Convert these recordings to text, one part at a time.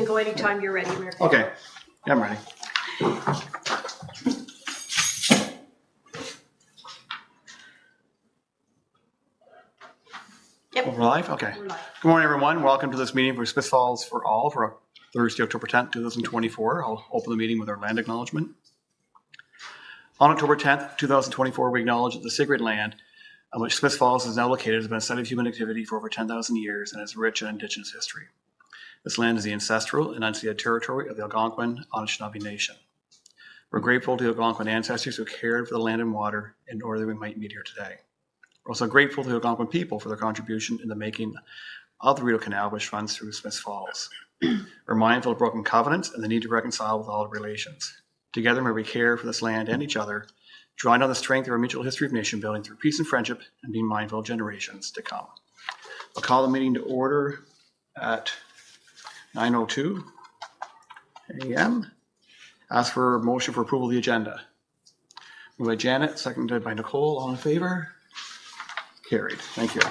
go anytime you're ready, Mayor. Okay, yeah, I'm ready. Yep. We're live? Okay. We're live. Good morning, everyone. Welcome to this meeting for Smith Falls for All for Thursday, October 10th, 2024. I'll open the meeting with our land acknowledgement. On October 10th, 2024, we acknowledge that the sacred land on which Smith Falls is now located has been a site of human activity for over 10,000 years and has rich and indigenous history. This land is the ancestral and unceded territory of the Algonquin Anishinaabe Nation. We're grateful to the Algonquin ancestors who cared for the land and water in order that we might meet here today. We're also grateful to the Algonquin people for their contribution in the making of the Rideau Canal, which runs through Smith Falls. We're mindful of broken covenants and the need to reconcile with all relations. Together, may we care for this land and each other, drawing on the strength of our mutual history of nation building through peace and friendship, and being mindful of generations to come. I'll call the meeting to order at 9:02 a.m. Ask for a motion for approval of the agenda. Moved by Janet, seconded by Nicole. All in favor? Carried. Thank you.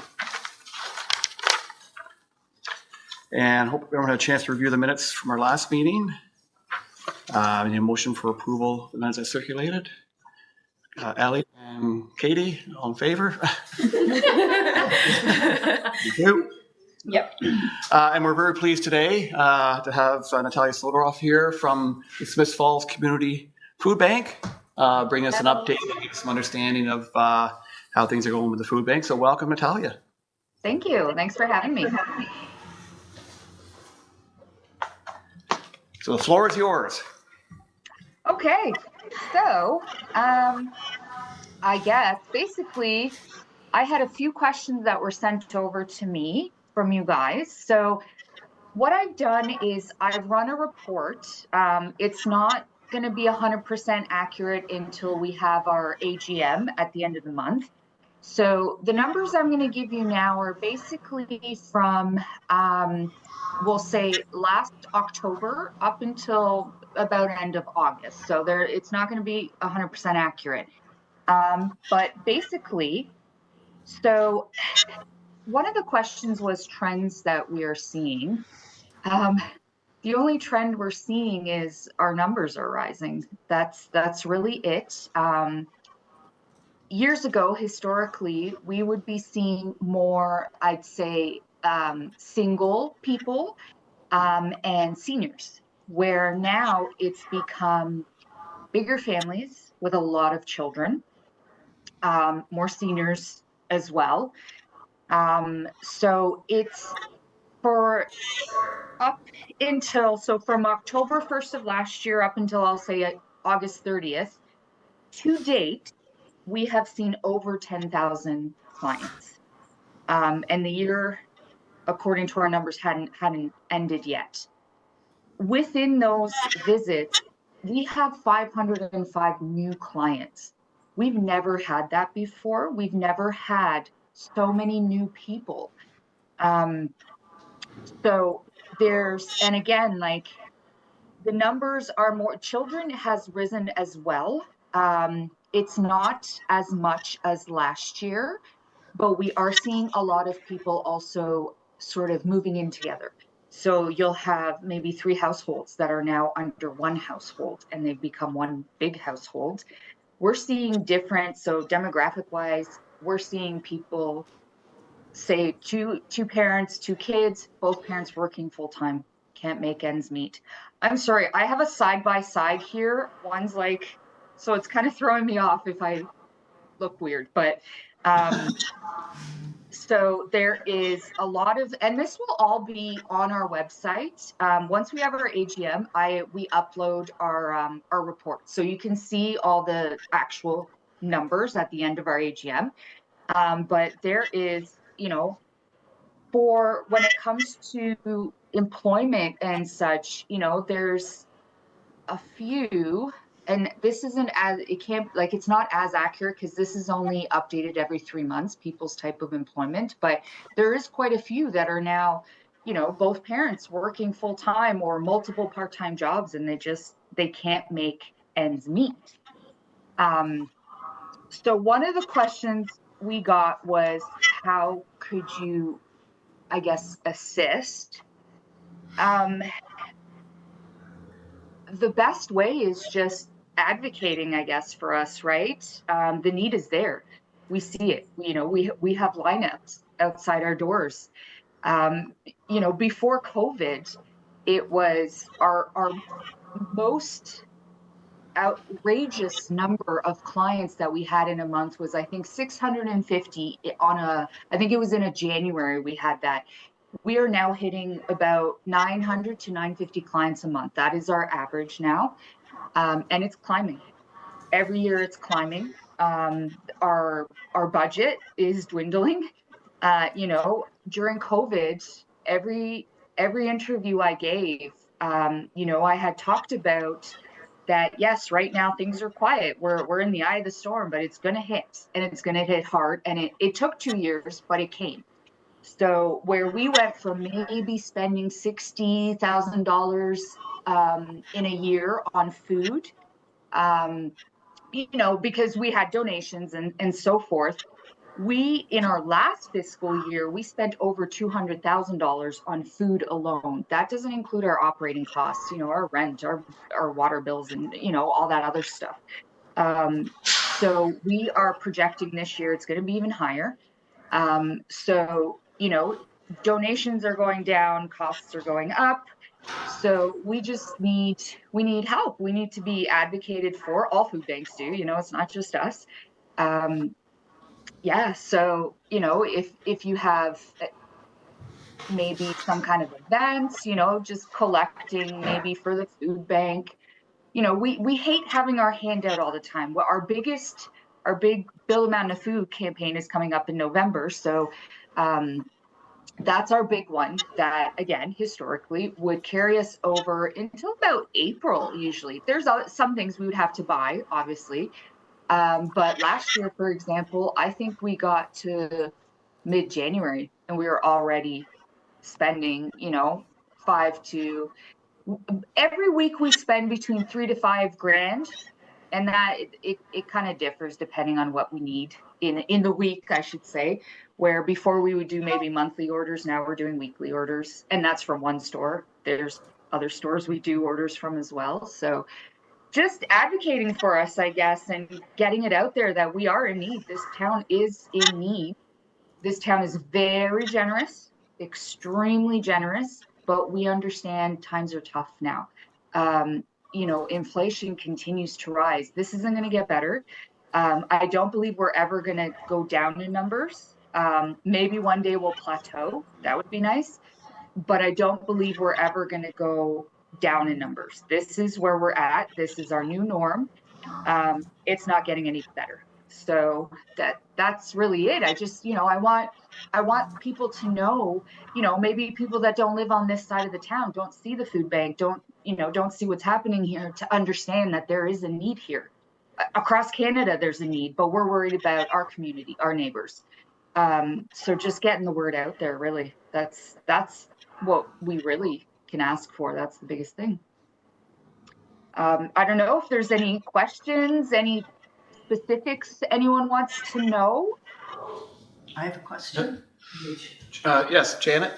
And hope everyone had a chance to review the minutes from our last meeting. I need a motion for approval of the minutes I circulated. Ellie and Katie, all in favor? Thank you. Yep. And we're very pleased today to have Natalia Slodoroff here from the Smith Falls Community Food Bank, bring us an update and give some understanding of how things are going with the food bank. So welcome, Natalia. Thank you. Thanks for having me. So the floor is yours. Okay. So, I guess basically I had a few questions that were sent over to me from you guys. So what I've done is I've run a report. It's not going to be 100% accurate until we have our AGM at the end of the month. So the numbers I'm going to give you now are basically from, we'll say last October up until about end of August. So it's not going to be 100% accurate. But basically, so one of the questions was trends that we are seeing. The only trend we're seeing is our numbers are rising. That's really it. Years ago, historically, we would be seeing more, I'd say, single people and seniors, where now it's become bigger families with a lot of children, more seniors as well. So it's for up until, so from October 1st of last year up until I'll say August 30th, to date, we have seen over 10,000 clients. And the year, according to our numbers, hadn't ended yet. Within those visits, we have 505 new clients. We've never had that before. We've never had so many new people. So there's, and again, like the numbers are more, children has risen as well. It's not as much as last year, but we are seeing a lot of people also sort of moving in together. So you'll have maybe 3 households that are now under one household and they've become one big household. We're seeing different, so demographic wise, we're seeing people say two parents, 2 kids, both parents working full time, can't make ends meet. I'm sorry, I have a side by side here. One's like, so it's kind of throwing me off if I look weird, but so there is a lot of, and this will all be on our website. Once we have our AGM, we upload our report. So you can see all the actual numbers at the end of our AGM. But there is, you know, for when it comes to employment and such, you know, there's a few, and this isn't as, it can't, like, it's not as accurate because this is only updated every 3 months, people's type of employment, but there is quite a few that are now, you know, both parents working full time or multiple part-time jobs, and they can't make ends meet. So one of the questions we got was, how could you, I guess, assist? the best way is just advocating, I guess, for us, right? The need is there. We see it. We have lineups outside our doors. Before COVID, it was our most outrageous number of clients that we had in a month was, I think, 650 I think it was in a January we had that. We are now hitting about 900 to 950 clients a month. That is our average now. And it's climbing. Every year it's climbing. Our budget is dwindling. During COVID, every interview I gave, I had talked about that. Yes, right now things are quiet. We're in the eye of the storm, but it's going to hit, and it's going to hit hard. And it took 2 years, but it came. So where we went from maybe spending $60,000 in a year on food, because we had donations and so forth. In our last fiscal year, we spent over $200,000 on food alone. That doesn't include our operating costs, our rent, our water bills, and, all that other stuff. So we are projecting this year, it's going to be even higher. Donations are going down, costs are going up. So we need help. We need to be advocated for. All food banks do, it's not just us. So, if you have maybe some kind of events, just collecting maybe for the food bank, we hate having our hand out all the time. Well, our big Build a Mountain of Food campaign is coming up in November. So, that's our big one that, again, historically would carry us over until about April. Usually there's some things we would have to buy, obviously. But last year, for example, I think we got to mid-January and we were already spending, every week we spend between $3,000 to $5,000. And that it kind of differs depending on what we need in the week, I should say, where before we would do maybe monthly orders, now we're doing weekly orders, and that's from one store. There's other stores we do orders from as well. So just advocating for us, I guess, and getting it out there that we are in need. This town is in need. This town is very generous, extremely generous, but we understand times are tough now. Inflation continues to rise. This isn't going to get better. I don't believe we're ever going to go down in numbers. Maybe one day we'll plateau. That would be nice. But I don't believe we're ever going to go down in numbers. This is where we're at. This is our new norm. It's not getting any better. So that's really it. I just, I want people to know, maybe people that don't live on this side of the town, don't see the food bank, don't see what's happening here, to understand that there is a need here. Across Canada, there's a need, but we're worried about our community, our neighbors. So just getting the word out there, really, that's what we really can ask for. That's the biggest thing. I don't know if there's any questions, any specifics anyone wants to know. I have a question. Yes, Janet?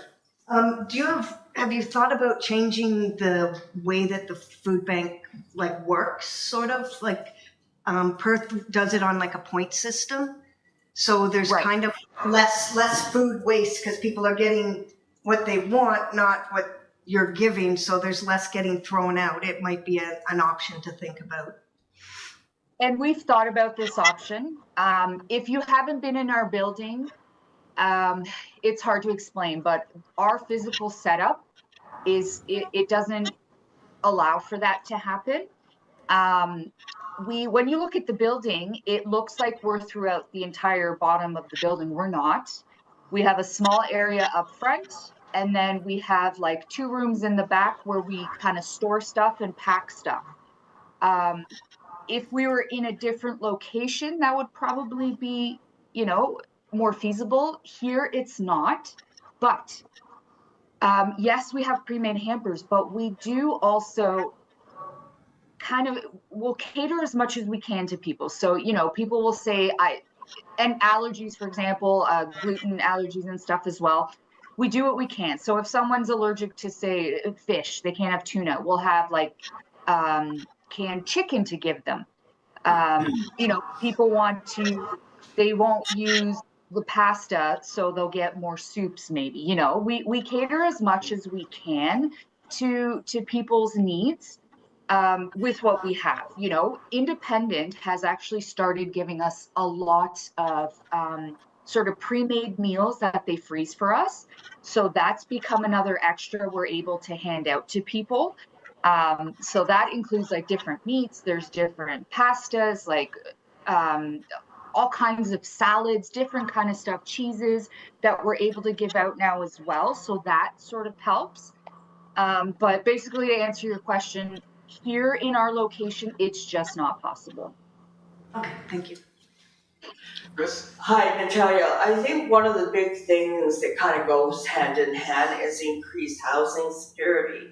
Have you thought about changing the way that the food bank works, sort of like Perth does it on a point system? So there's Right. kind of less food waste because people are getting what they want, not what you're giving. So there's less getting thrown out. It might be an option to think about. And we've thought about this option. If you haven't been in our building, it's hard to explain, but our physical setup it doesn't allow for that to happen. When you look at the building, it looks like we're throughout the entire bottom of the building. We're not. We have a small area up front, and then we have 2 rooms in the back where we kind of store stuff and pack stuff. If we were in a different location, that would probably be, more feasible. Here, it's not. But yes, we have pre-made hampers, but we do also we'll cater as much as we can to people. So, people will say, and allergies, for example, gluten allergies and stuff as well. We do what we can. So if someone's allergic to, say, fish, they can't have tuna, we'll have canned chicken to give them. People they won't use the pasta, so they'll get more soups maybe. We cater as much as we can to people's needs with what we have. Independent has actually started giving us a lot of sort of pre-made meals that they freeze for us. So that's become another extra we're able to hand out to people. So that includes like different meats, there's different pastas, like all kinds of salads, different kind of stuff, cheeses that we're able to give out now as well. So that sort of helps. But basically, to answer your question, here in our location, it's just not possible. Okay, thank you. Chris? Hi, Natalia. I think one of the big things that kind of goes hand in hand is increased housing security,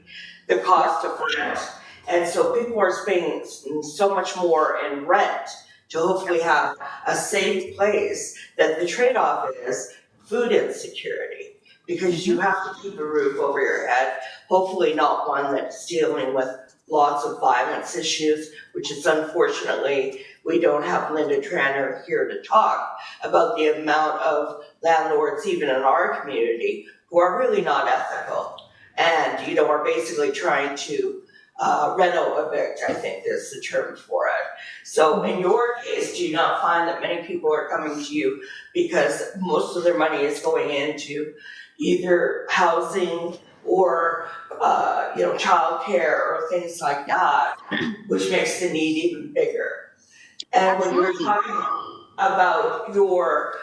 the cost of rent. And so people are spending so much more in rent to hopefully have a safe place, that the trade-off is food insecurity, because you have to keep a roof over your head, hopefully not one that's dealing with lots of violence issues, which is unfortunately, we don't have Linda Tranter here to talk about the amount of landlords, even in our community, who are really not ethical and, are basically trying to reno evict, I think is the term for it. So in your case, do you not find that many people are coming to you because most of their money is going into either housing or childcare or things like that, which makes the need even bigger? And when you're talking about your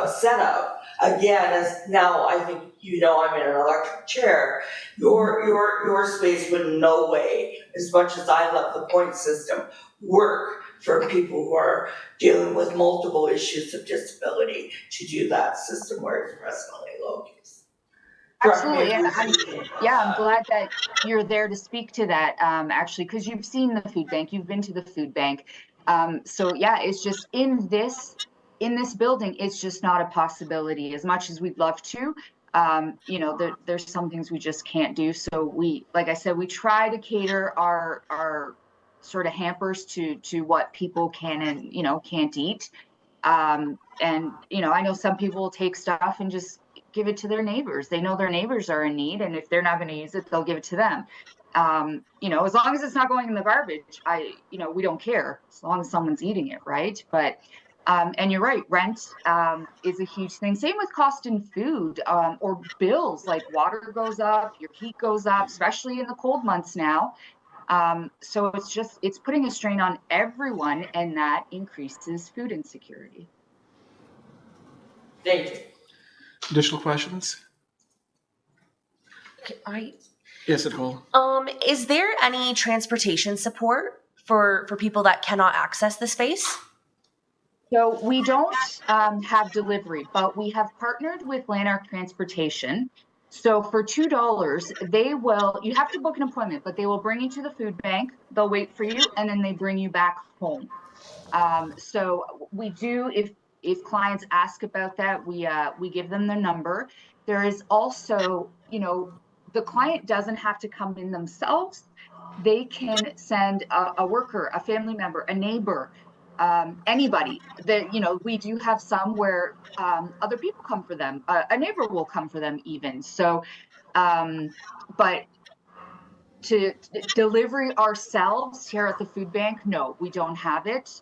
setup, again, as now I think I'm in an electric chair, your space would in no way, as much as I love the point system, work for people who are dealing with multiple issues of disability to do that system where it's presently located. Absolutely, and I'm glad that you're there to speak to that, actually, because you've seen the food bank, you've been to the food bank. So yeah, it's just in this building, it's just not a possibility. As much as we'd love to, there's some things we just can't do. So like I said, we try to cater our sort of hampers to what people can and can't eat. And I know some people will take stuff and just give it to their neighbors. They know their neighbors are in need, and if they're not going to use it, they'll give it to them. As long as it's not going in the garbage, we don't care, as long as someone's eating it, right? But and you're right, rent is a huge thing. Same with cost in food, or bills, like water goes up, your heat goes up, especially in the cold months now. So it's putting a strain on everyone, and that increases food insecurity. Thank you. Additional questions? Yes, Nicole. Is there any transportation support for people that cannot access the space? So we don't have delivery, but we have partnered with Lanark Transportation. So for $2, you have to book an appointment, but they will bring you to the food bank, they'll wait for you, and then they bring you back home. So we do, if clients ask about that, we give them the number. There is also, the client doesn't have to come in themselves. They can send a worker, a family member, a neighbor, anybody. That we do have some where other people come for them. A neighbor will come for them even. So, but to delivery ourselves here at the food bank, no, we don't have it.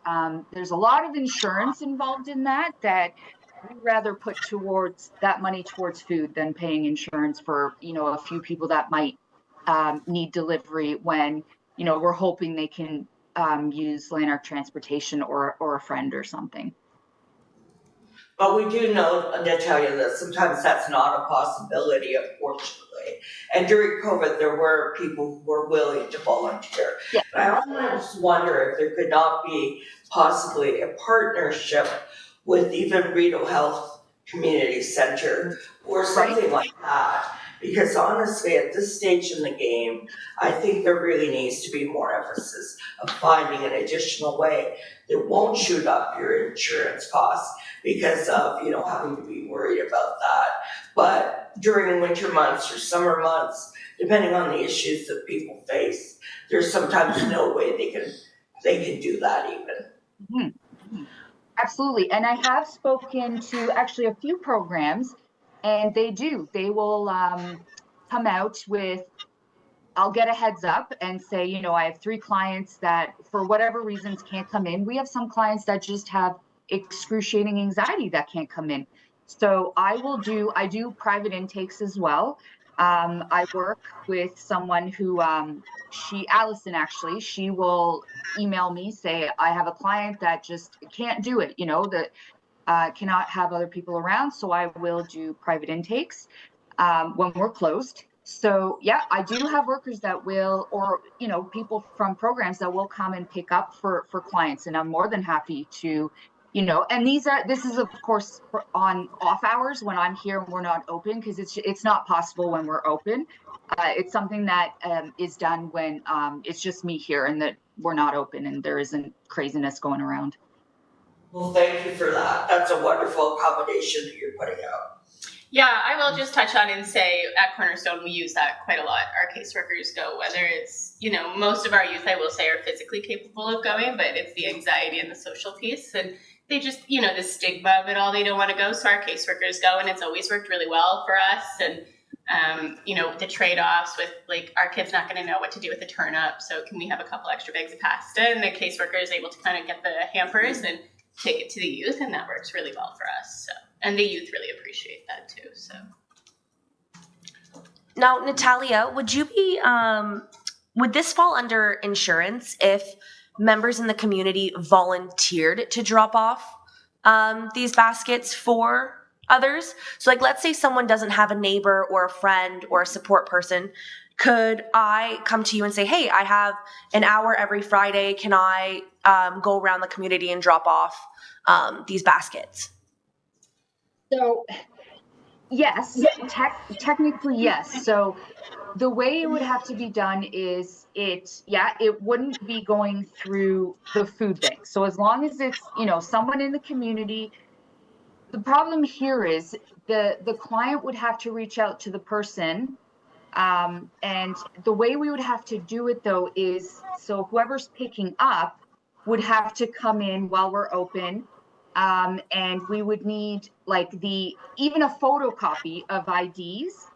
There's a lot of insurance involved in that we'd rather put towards that money towards food than paying insurance for a few people that might need delivery when we're hoping they can use Lanark Transportation or a friend or something. But we do know, Natalia, that sometimes that's not a possibility, unfortunately. And during COVID, there were people who were willing to volunteer. Yeah. But I almost wonder if there could not be possibly a partnership with even Rideau Health Community Center or something like that, Because honestly, at this stage in the game, I think there really needs to be more emphasis of finding an additional way that won't shoot up your insurance costs because of, having to be worried about that. But during winter months or summer months, depending on the issues that people face, there's sometimes no way they can do that even. Absolutely. And I have spoken to actually a few programs, and they will come out with, I'll get a heads up and say, I have 3 clients that for whatever reasons can't come in. We have some clients that just have excruciating anxiety that can't come in. So I do private intakes as well. I work with someone who, Allison actually, she will email me, say, I have a client that just can't do it, that cannot have other people around. So I will do private intakes when we're closed. So yeah, I do have workers that will, or people from programs that will come and pick up for clients, and I'm more than happy to, and this is of course on off hours when I'm here and we're not open, because it's not possible when we're open. It's something that is done when it's just me here and that we're not open and there isn't craziness going around. Well, thank you for that. That's a wonderful accommodation that you're putting out. Yeah, I will just touch on and say at Cornerstone, we use that quite a lot. Our caseworkers go, whether it's, most of our youth, I will say, are physically capable of going, but it's the anxiety and the social piece. And they just, the stigma of it all, they don't want to go. So our caseworkers go, and it's always worked really well for us. And, the trade-offs with, like, our kid's not going to know what to do with the turnip. So can we have a couple extra bags of pasta? And the caseworker is able to kind of get the hampers and take it to the youth, and that works really well for us. So. And the youth really appreciate that too. So now, Natalia, would you be would this fall under insurance if members in the community volunteered to drop off these baskets for others? So, like, let's say someone doesn't have a neighbor or a friend or a support person. Could I come to you and say, hey, I have an hour every Friday. Can I go around the community and drop off these baskets? So, yes, technically, yes. So the way it would have to be done is it wouldn't be going through the food bank. So as long as it's, someone in the community, the problem here is the client would have to reach out to the person. And the way we would have to do it though is, so whoever's picking up would have to come in while we're open. And we would need even a photocopy of IDs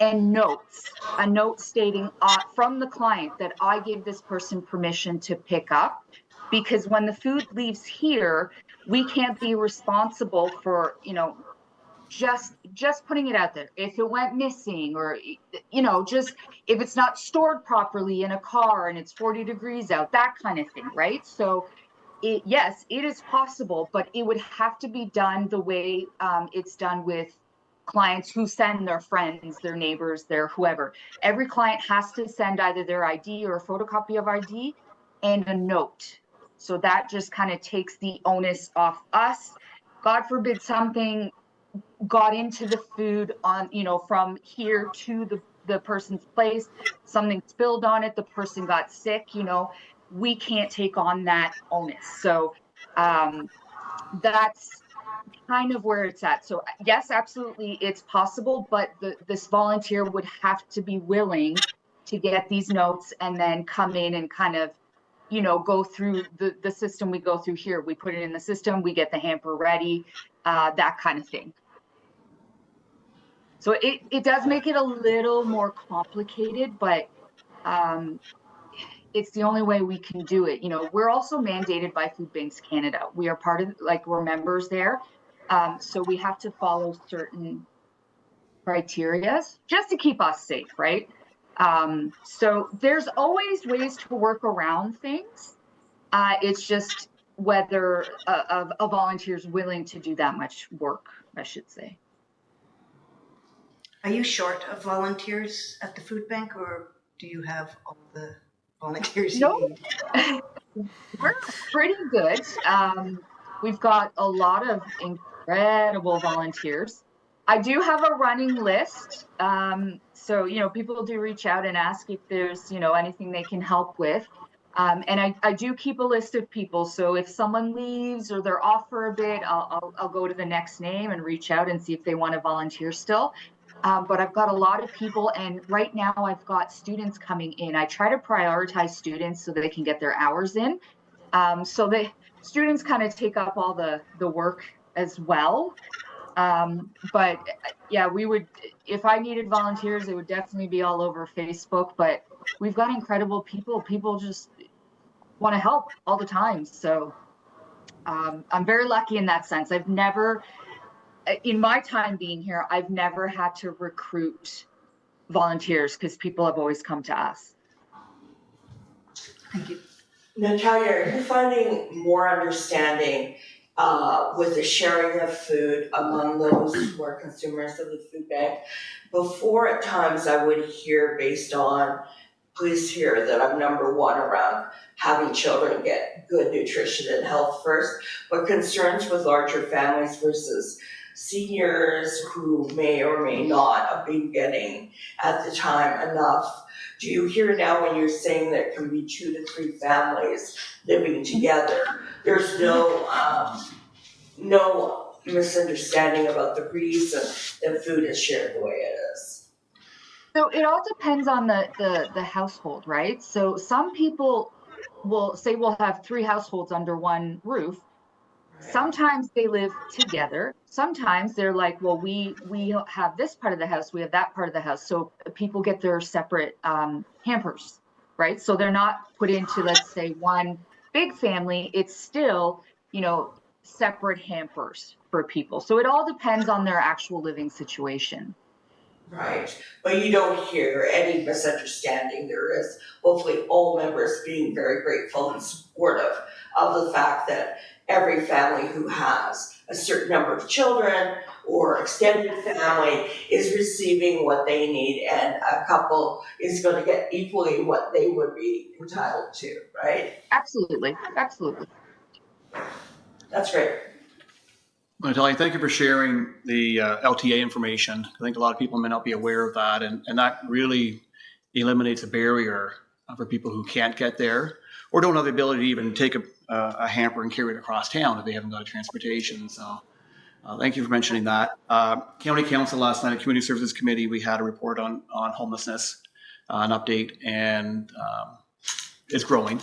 and notes, a note stating from the client that I gave this person permission to pick up, because when the food leaves here, we can't be responsible for, just putting it out there. If it went missing, or, just if it's not stored properly in a car and it's 40 degrees out, that kind of thing, right? So yes, it is possible, but it would have to be done the way it's done with clients who send their friends, their neighbors, their whoever. Every client has to send either their ID or a photocopy of ID and a note. So that just kind of takes the onus off us. God forbid something got into the food on, from here to the person's place, something spilled on it, the person got sick, we can't take on that onus. So that's kind of where it's at. So yes, absolutely, it's possible, but this volunteer would have to be willing to get these notes and then come in and kind of, go through the system we go through here. We put it in the system, we get the hamper ready, that kind of thing. So it does make it a little more complicated, but it's the only way we can do it. We're also mandated by Food Banks Canada. We are part of, we're members there. So we have to follow certain criteria just to keep us safe, right? So there's always ways to work around things. It's just whether a volunteer is willing to do that much work, I should say. Are you short of volunteers at the food bank, or do you have all the volunteers you need? We're pretty good. We've got a lot of incredible volunteers. I do have a running list. So, people do reach out and ask if there's, anything they can help with. And I do keep a list of people. So if someone leaves or they're off for a bit, I'll go to the next name and reach out and see if they want to volunteer still. But I've got a lot of people, and right now I've got students coming in. I try to prioritize students so that they can get their hours in. So the students kind of take up all the work as well. But yeah, we would, if I needed volunteers, it would definitely be all over Facebook, but we've got incredible people. People just want to help all the time. So I'm very lucky in that sense. I've never, in my time being here, I've never had to recruit volunteers because people have always come to us. Thank you. Natalia, are you finding more understanding with the sharing of food among those who are consumers of the food bank? Before, at times, I would hear, based on police here, that I'm number one around having children get good nutrition and health first, but concerns with larger families versus seniors who may or may not have been getting at the time enough. Do you hear now when you're saying that it can be 2 to 3 families living together, there's no misunderstanding about the reason that food is shared the way it is? So it all depends on the household, right? So some people will say we'll have 3 households under one roof. Sometimes they live together. Sometimes they're like, well, we have this part of the house, we have that part of the house. So people get their separate hampers, right? So they're not put into, let's say, one big family. It's still, separate hampers for people. So it all depends on their actual living situation. Right, but you don't hear any misunderstanding. There is hopefully all members being very grateful and supportive of the fact that every family who has a certain number of children or extended family is receiving what they need, and a couple is going to get equally what they would be entitled to, right? Absolutely. That's great. Natalia, thank you for sharing the LTA information. I think a lot of people may not be aware of that, and that really eliminates a barrier for people who can't get there or don't have the ability to even take a hamper and carry it across town if they haven't got a transportation. So thank you for mentioning that. County Council last night at Community Services Committee, we had a report on homelessness, an update, and it's growing.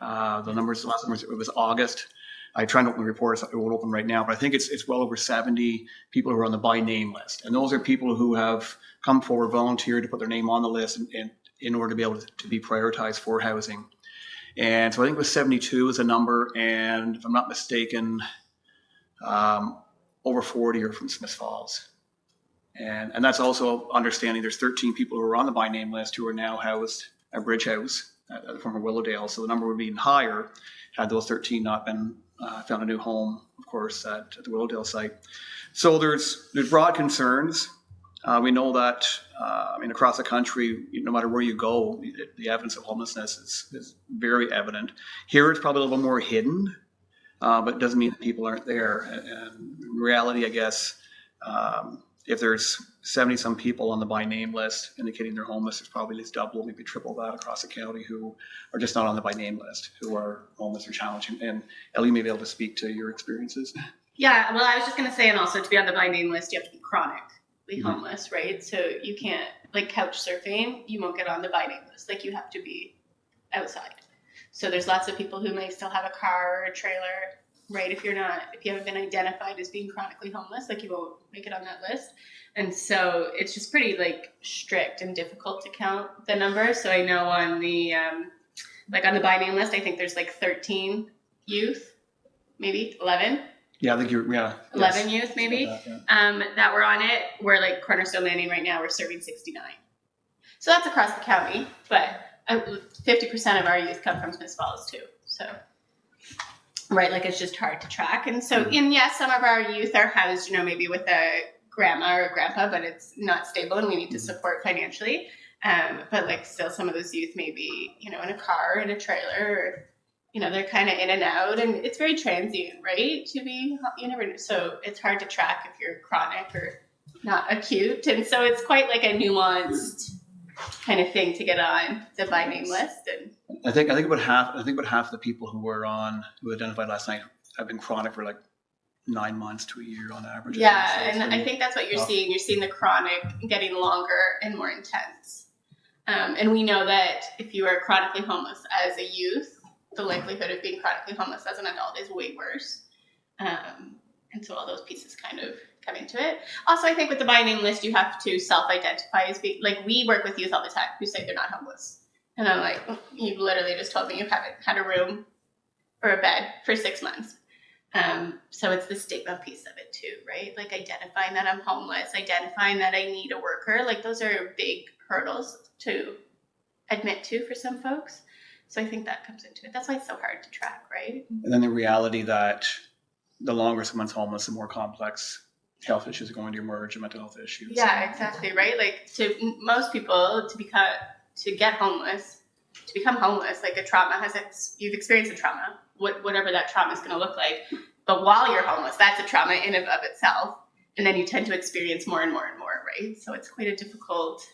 The numbers, the last numbers, it was August. I try to open the report, it won't open right now, but I think it's well over 70 people who are on the by name list. And those are people who have come forward, volunteered to put their name on the list and in order to be able to be prioritized for housing. And so I think it was 72 is a number, and if I'm not mistaken, over 40 are from Smith Falls. And that's also understanding there's 13 people who are on the by name list who are now housed at Bridge House at the former Willowdale. So the number would be even higher had those 13 not been found a new home, of course, at the Willowdale site. So there's broad concerns. We know that, across the country, no matter where you go, the evidence of homelessness is very evident. Here it's probably a little more hidden, but it doesn't mean that people aren't there. And in reality, I guess, if there's 70-some people on the by name list indicating they're homeless, there's probably at least double, maybe triple that across the county who are just not on the by name list, who are homeless or challenging. And Ellie may be able to speak to your experiences. Yeah, well, I was just going to say, and also to be on the by name list, you have to be chronically homeless, right? So you can't, like couch surfing, you won't get on the by name list. Like you have to be outside. So there's lots of people who may still have a car or a trailer, right? If you haven't been identified as being chronically homeless, like you won't make it on that list. And so it's just pretty like strict and difficult to count the numbers. So I know on the, on the by name list, I think there's like 13 youth, maybe 11. Yeah, I think 11 youth maybe, that were on it. We're like Cornerstone Landing right now, we're serving 69. So that's across the county, but 50% of our youth come from Smith Falls too. So, right, like it's just hard to track. And so, and yes, some of our youth are housed, maybe with a grandma or a grandpa, but it's not stable and we need to support financially. But like still some of those youth may be, in a car, in a trailer, or, they're kind of in and out, and it's very transient, right? You never know. So it's hard to track if you're chronic or not acute. And so it's quite like a nuanced kind of thing to get on the by name list. And I think about half of the people who identified last night have been chronic for like 9 months to a year on average. yeah, So it's and I think that's what you're tough. seeing. You're seeing the chronic getting longer and more intense. And we know that if you are chronically homeless as a youth, the likelihood of being chronically homeless as an adult is way worse. And so all those pieces kind of come into it. Also, I think with the by name list, you have to self-identify as being, like, we work with youth all the time who say they're not homeless. And I'm like, you've literally just told me you haven't had a room or a bed for 6 months. So it's the stigma piece of it too, right? Like identifying that I'm homeless, identifying that I need a worker. Like those are big hurdles to admit to for some folks. So I think that comes into it. That's why it's so hard to track, right? And then the reality that the longer someone's homeless, the more complex health issues are going to emerge, and mental health issues. Yeah, exactly, right? Like to most people, to become homeless, like a trauma you've experienced a trauma, whatever that trauma is going to look like. But while you're homeless, that's a trauma in and of itself. And then you tend to experience more and more and more, right? So it's quite a difficult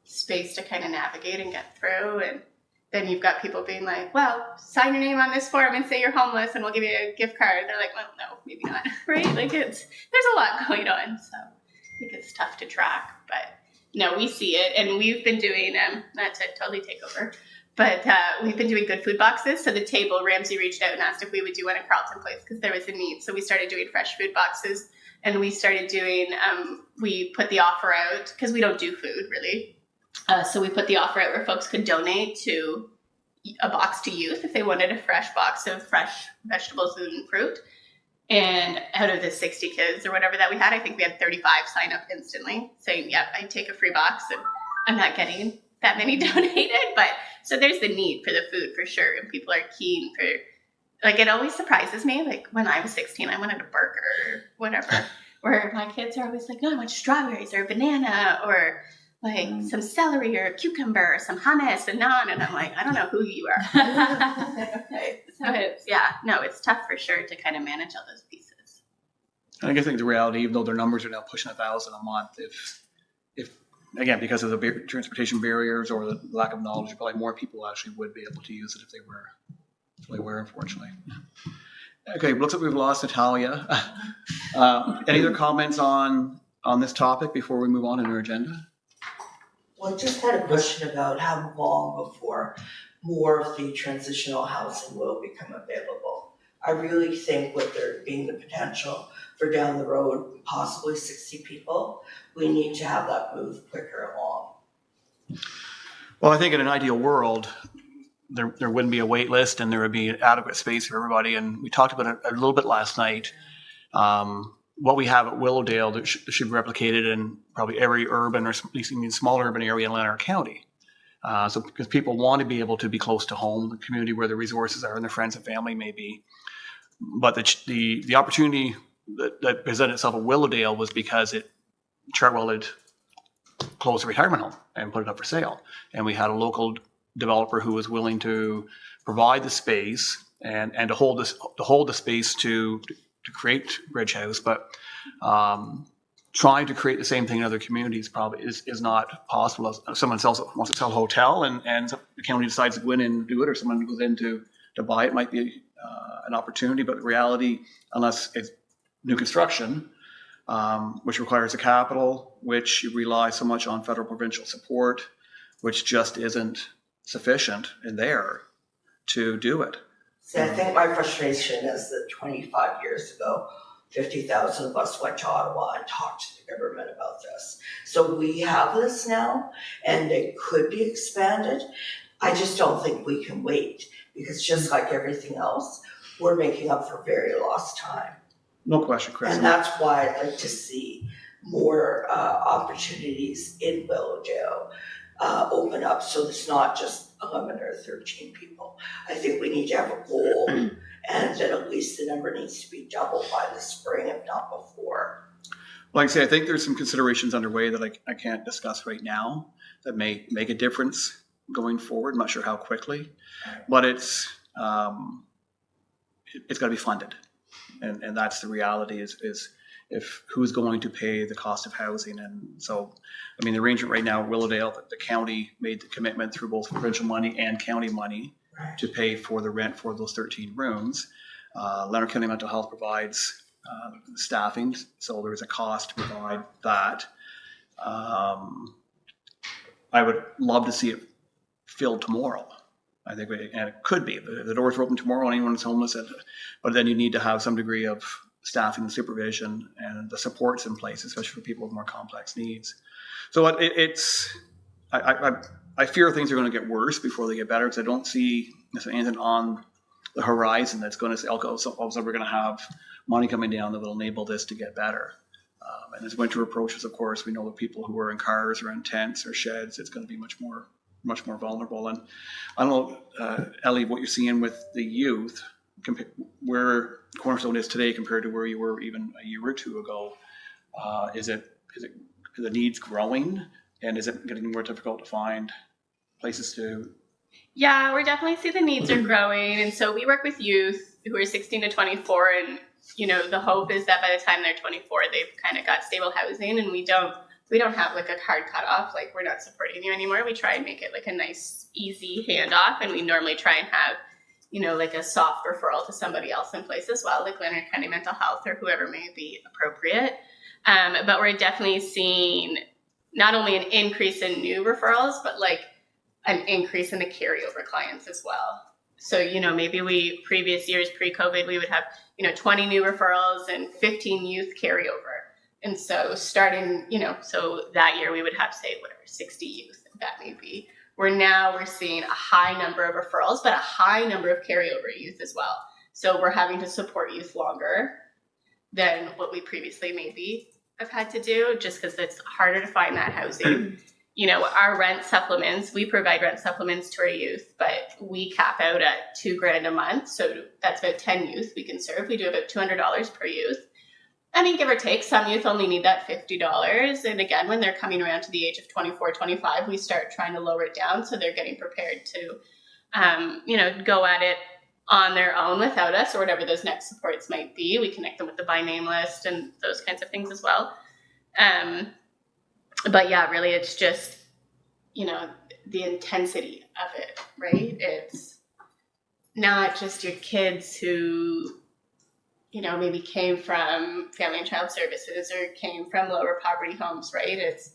space to kind of navigate and get through. And then you've got people being like, well, sign your name on this form and say you're homeless and we'll give you a gift card. They're like, well, no, maybe not, right? Like there's a lot going on. So I think it's tough to track, but no, we see it. And we've been doing, not to totally take over, but we've been doing good food boxes. So the table, Ramsey reached out and asked if we would do one in Carleton Place because there was a need. So we started doing fresh food boxes, and we started doing, we put the offer out because we don't do food really. So we put the offer out where folks could donate to a box to youth if they wanted a fresh box of fresh vegetables and fruit. And out of the 60 kids or whatever that we had, I think we had 35 sign up instantly saying, yep, I'd take a free box. And I'm not getting that many donated, but so there's the need for the food for sure. And people are keen for, like, it always surprises me. Like when I was 16, I wanted a burger or whatever, where my kids are always like, no, I want strawberries or a banana or like some celery or a cucumber or some hummus and naan. And I'm like, I don't know who you are. Okay. So it's tough for sure to kind of manage all those pieces. I think the reality, even though their numbers are now pushing 1,000 a month, if again, because of the transportation barriers or the lack of knowledge, probably more people actually would be able to use it if they were, unfortunately. Okay, looks like we've lost Natalia. Any other comments on this topic before we move on in our agenda? Well, I just had a question about how long before more of the transitional housing will become available. I really think with there being the potential for down the road, possibly 60 people, we need to have that move quicker along. Well, I think in an ideal world, there wouldn't be a wait list and there would be adequate space for everybody. And we talked about it a little bit last night. What we have at Willowdale that should be replicated in probably every urban or at least even small urban area in Lanark County. So because people want to be able to be close to home, the community where the resources are and their friends and family may be. But the opportunity that presented itself at Willowdale was because Chartwell had closed a retirement home and put it up for sale. And we had a local developer who was willing to provide the space and to hold the space to create Bridge House, but trying to create the same thing in other communities probably is not possible. If someone wants to sell a hotel and the county decides to go in and do it, or someone goes in to buy it, might be an opportunity. But the reality, unless it's new construction, which requires a capital, which relies so much on federal provincial support, which just isn't sufficient in there to do it. See, I think my frustration is that 25 years ago, 50,000 of us went to Ottawa and talked to the government about this. So we have this now, and it could be expanded. I just don't think we can wait, because just like everything else, we're making up for very lost time. No question, Chris. And that's why I'd like to see more opportunities in Willowdale open up, so it's not just 11 or 13 people. I think we need to have a goal, and that at least the number needs to be doubled by the spring, if not before. Like I say, I think there's some considerations underway that I can't discuss right now that may make a difference going forward. I'm not sure how quickly, but it's got to be funded, and that's the reality. Is if who's going to pay the cost of housing. And so, I mean, the arrangement right now, Willowdale, the county made the commitment through both provincial money and county money to pay for the rent for those 13 rooms. Leonard County Mental Health provides staffing, so there is a cost to provide that. I would love to see it filled tomorrow. I think, and it could be. The doors are open tomorrow, and anyone who's homeless, but then you need to have some degree of staffing and supervision and the supports in place, especially for people with more complex needs. So I fear things are going to get worse before they get better, because I don't see anything on the horizon that's going to say, okay, so we're going to have money coming down that will enable this to get better. And as winter approaches, of course, we know that people who are in cars or in tents or sheds, it's going to be much more vulnerable. And I don't know, Ellie, what you're seeing with the youth, where Cornerstone is today compared to where you were even a year or two ago. Is it the needs growing, and is it getting more difficult to find places to? Yeah, we're definitely see the needs are growing. And so we work with youth who are 16 to 24. And, you know, the hope is that by the time they're 24, they've kind of got stable housing, and we don't have like a hard cutoff, like we're not supporting you anymore. We try and make it like a nice, easy handoff. And we normally try and have, you know, like a soft referral to somebody else in place as well, like Leonard County Mental Health or whoever may be appropriate. But we're definitely seeing not only an increase in new referrals, but like an increase in the carryover clients as well. So, you know, maybe previous years pre-COVID, we would have, you know, 20 new referrals and 15 youth carryover. And so starting, you know, so that year we would have, say, 60 youth, that may be. We're seeing a high number of referrals, but a high number of carryover youth as well. So we're having to support youth longer than what we previously maybe have had to do, just because it's harder to find that housing. You know, our rent supplements, we provide rent supplements to our youth, but we cap out at $2,000 a month. So that's about 10 youth we can serve. We do about $200 per youth. I mean, give or take, some youth only need that $50. And again, when they're coming around to the age of 24, 25, we start trying to lower it down. So they're getting prepared to, you know, go at it on their own without us, or whatever those next supports might be. We connect them with the by name list and those kinds of things as well. But yeah, really, it's just, you know, the intensity of it, right? It's not just your kids who, you know, maybe came from Family and Child Services or came from lower poverty homes, right? It's,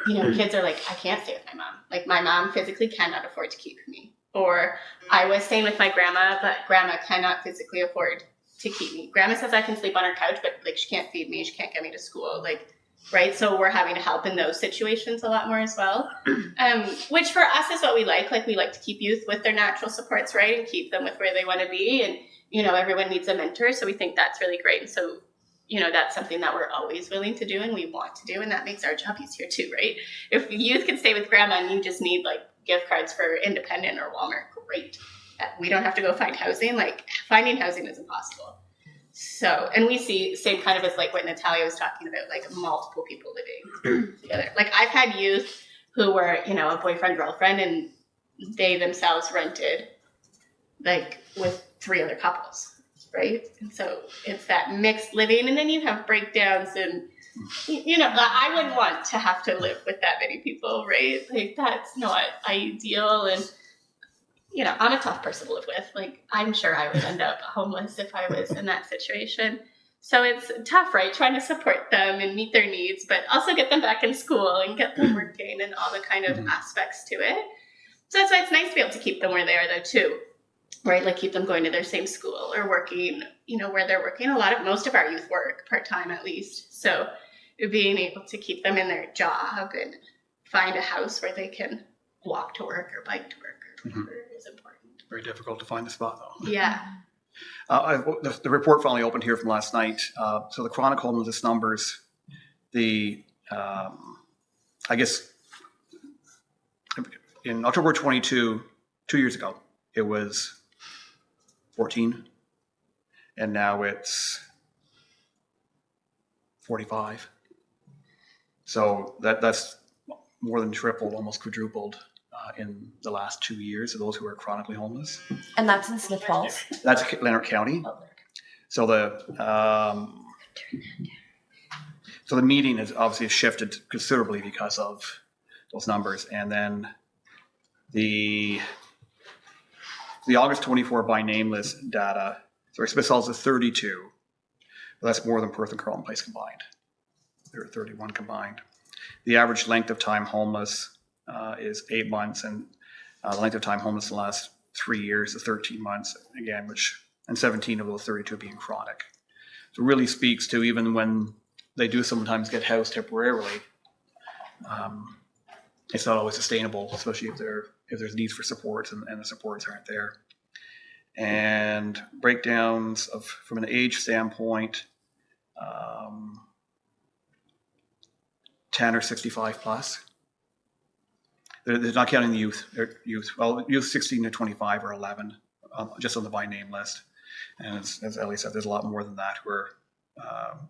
you know, kids are like, I can't stay with my mom. Like, my mom physically cannot afford to keep me. Or I was staying with my grandma, but grandma cannot physically afford to keep me. Grandma says I can sleep on her couch, but like, she can't feed me. She can't get me to school. Like, right? So we're having to help in those situations a lot more as well. Which for us is what we like. Like, we like to keep youth with their natural supports, right? And keep them with where they want to be. And, you know, everyone needs a mentor. So we think that's really great. And so, you know, that's something that we're always willing to do and we want to do. And that makes our job easier too, right? If youth can stay with grandma and you just need like gift cards for Independent or Walmart, great. We don't have to go find housing. Like, finding housing is impossible. So, and we see same kind of as like what Natalia was talking about, like multiple people living together. Like, I've had youth who were, you know, a boyfriend, girlfriend, and they themselves rented like with 3 other couples, right? And so it's that mixed living, and then you have breakdowns, and you know, I wouldn't want to have to live with that many people, right? Like, that's not ideal. And you know, I'm a tough person to live with. Like, I'm sure I would end up homeless if I was in that situation. So it's tough, right? Trying to support them and meet their needs, but also get them back in school and get them working and all the kind of aspects to it. So that's why it's nice to be able to keep them where they are though too, right? Like, keep them going to their same school or working, you know, where they're working. Most of our youth work part-time at least. So being able to keep them in their job and find a house where they can walk to work or bike to work or whatever is important. Very difficult to find the spot though. Yeah. The report finally opened here from last night. So the chronic homelessness numbers, I guess in October 22, 2 years ago, it was 14, and now it's 45. So that's more than tripled, almost quadrupled in the last 2 years of those who are chronically homeless. And that's in Smith Falls. That's Leonard County. So So the meeting has obviously shifted considerably because of those numbers. And then the August 24 by name list data, so Smiths is 32. But that's more than Perth and Carleton Place combined. There are 31 combined. The average length of time homeless is 8 months, and the length of time homeless in the last 3 years is 13 months, again, and 17 of those 32 being chronic. So it really speaks to, even when they do sometimes get housed temporarily, it's not always sustainable, especially if there's needs for supports and the supports aren't there. And breakdowns from an age standpoint, 10 or 65 plus. They're not counting the youth. Well, youth 16 to 25 or 11, just on the by name list. And as Ellie said, there's a lot more than that who are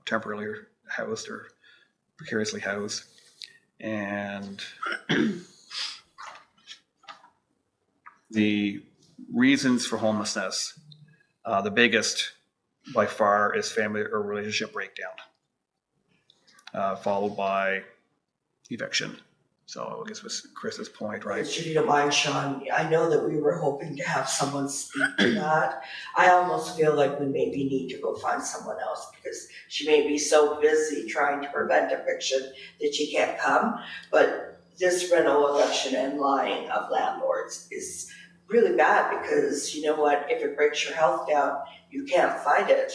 temporarily housed or precariously housed. And the reasons for homelessness, the biggest by far is family or relationship breakdown, followed by eviction. So I guess with Chris's point, right? If you don't mind, Sean, I know that we were hoping to have someone speak to that. I almost feel like we maybe need to go find someone else because she may be so busy trying to prevent eviction that she can't come. But this rental eviction and lying of landlords is really bad because you know what? If it breaks your health down, you can't find it.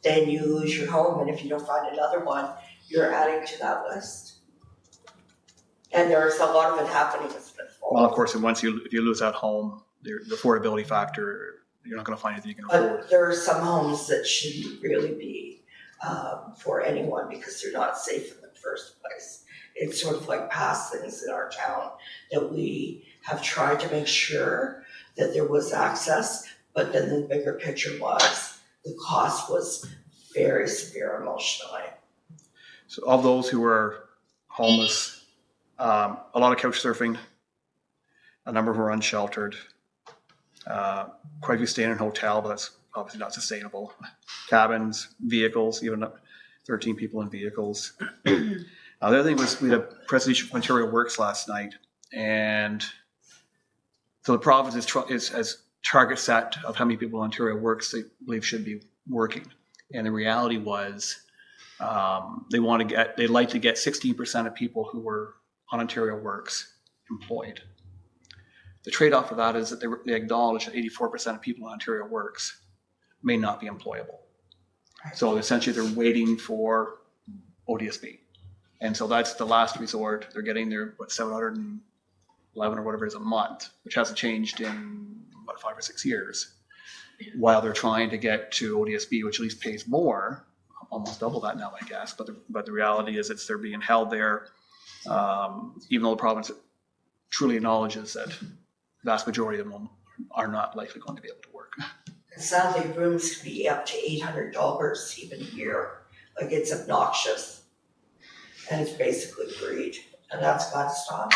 Then you lose your home, and if you don't find another one, you're adding to that list. And there's a lot of it happening in Smith Falls. Well, of course, and if you lose that home, the affordability factor, you're not going to find anything you can afford. But there are some homes that shouldn't really be for anyone because they're not safe in the first place. It's sort of like past things in our town that we have tried to make sure that there was access, but then the bigger picture was the cost was very severe emotionally. So of those who are homeless, a lot of couch surfing, a number who are unsheltered, quite a few staying in a hotel, but that's obviously not sustainable. Cabins, vehicles, even 13 people in vehicles. The other thing was we had a presentation from Ontario Works last night, and so the province is as target set of how many people in Ontario Works they believe should be working, and the reality was they'd like to get 16% of people who were on Ontario Works employed. The trade-off of that is that they acknowledge that 84% of people on Ontario Works may not be employable. So essentially they're waiting for ODSP. And so that's the last resort. They're getting their, $711 or whatever it is a month, which hasn't changed in about 5 or 6 years, while they're trying to get to ODSP, which at least pays more, almost double that now, I guess. But the reality is they're being held there, even though the province truly acknowledges that the vast majority of them are not likely going to be able to work. And sadly, rooms can be up to $800 even a year. Like, it's obnoxious. And it's basically greed. And that's got to stop.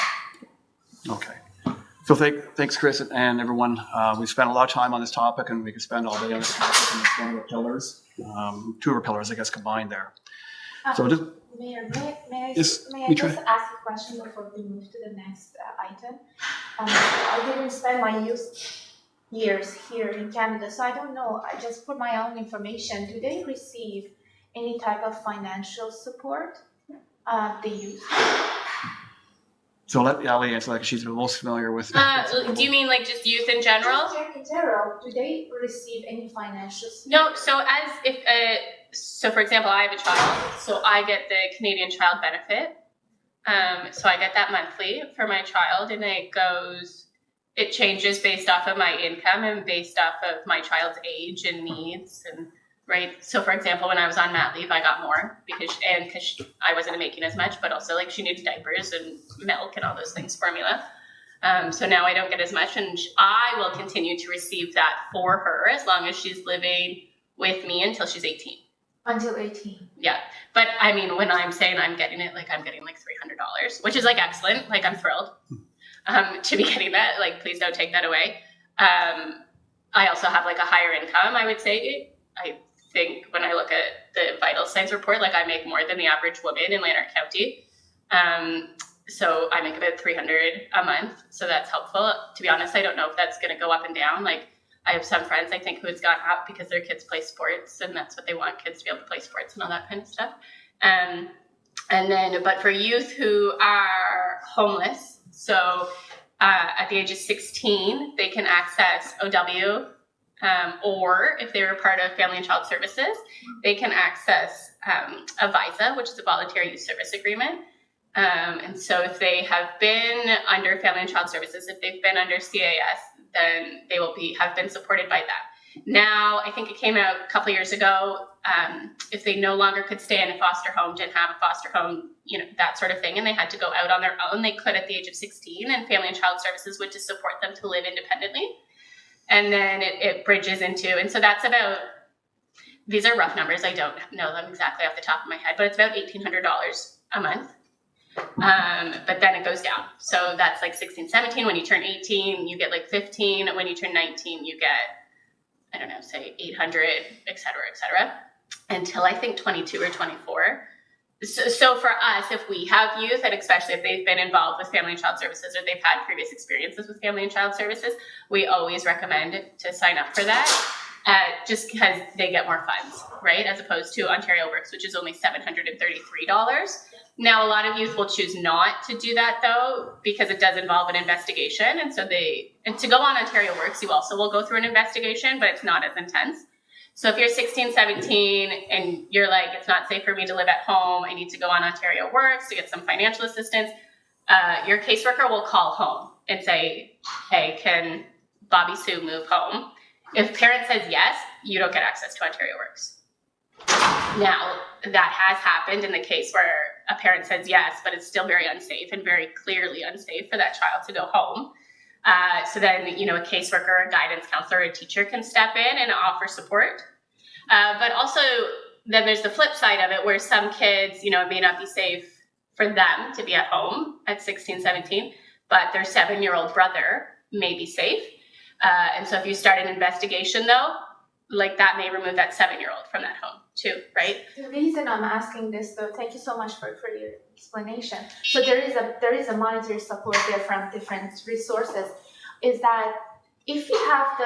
Okay. So thanks, Chris, and everyone. We spent a lot of time on this topic, and we could spend all day on this topic. And it's one of our pillars, 2 of our pillars, I guess, combined there. So just Mayor, may I Yes, may I Mitra. just ask a question before we move to the next item? I didn't spend my youth years here in Canada, so I don't know. Just for my own information, do they receive any type of financial support? The youth. So let Ali answer that because she's the most familiar with. Do you mean like just youth in general? In general, do they receive any financial support? No. So for example, I have a child, so I get the Canadian Child Benefit. So I get that monthly for my child, and it changes based off of my income and based off of my child's age and needs, and right. So for example, when I was on mat leave, I got more because I wasn't making as much, but also like she needed diapers and milk and all those things, formula. So now I don't get as much, and I will continue to receive that for her as long as she's living with me until she's 18. Until 18. Yeah. But I mean, when I'm saying I'm getting it, like I'm getting like $300, which is like excellent. Like I'm thrilled to be getting that. Like, please don't take that away. I also have like a higher income, I would say. I think when I look at the vital signs report. Like I make more than the average woman in Lanark County. So I make about 300 a month. So that's helpful. To be honest, I don't know if that's going to go up and down. Like I have some friends, I think, who it's gone up because their kids play sports and that's what they want, kids to be able to play sports and all that kind of stuff. And then, but for youth who are homeless, so at the age of 16, they can access OW, or if they were part of Family and Child Services, they can access a VISA, which is a Voluntary Youth Service Agreement. And so if they have been under Family and Child Services, if they've been under CAS, then they will have been supported by that. Now, I think it came out a couple of years ago, if they no longer could stay in a foster home, didn't have a foster home, that sort of thing, and they had to go out on their own, they could at the age of 16, and Family and Child Services would just support them to live independently. And then it bridges into, and so that's about, these are rough numbers, I don't know them exactly off the top of my head, but it's about $1,800 a month. But then it goes down. So that's like 16, 17. When you turn 18, you get like 15. When you turn 19, you get, I don't know, say 800, et cetera, until I think 22 or 24. So for us, if we have youth, and especially if they've been involved with Family and Child Services or they've had previous experiences with Family and Child Services, we always recommend to sign up for that. Just because they get more funds, right? As opposed to Ontario Works, which is only $733. Now, a lot of youth will choose not to do that though, because it does involve an investigation. And so and to go on Ontario Works, you also will go through an investigation, but it's not as intense. So if you're 16, 17, and you're like, it's not safe for me to live at home, I need to go on Ontario Works to get some financial assistance, your caseworker will call home and say, hey, can Bobby Sue move home? If parent says yes, you don't get access to Ontario Works. Now, that has happened in the case where a parent says yes, but it's still very unsafe and very clearly unsafe for that child to go home. So then, a caseworker, a guidance counselor, a teacher can step in and offer support. But also, then there's the flip side of it where some kids, it may not be safe for them to be at home at 16, 17, but their 7-year-old brother may be safe. And so if you start an investigation, though, like that may remove that 7-year-old from that home too, right? The reason I'm asking this, though, thank you so much for your explanation. So there is a monetary support there from different resources. Is that if we have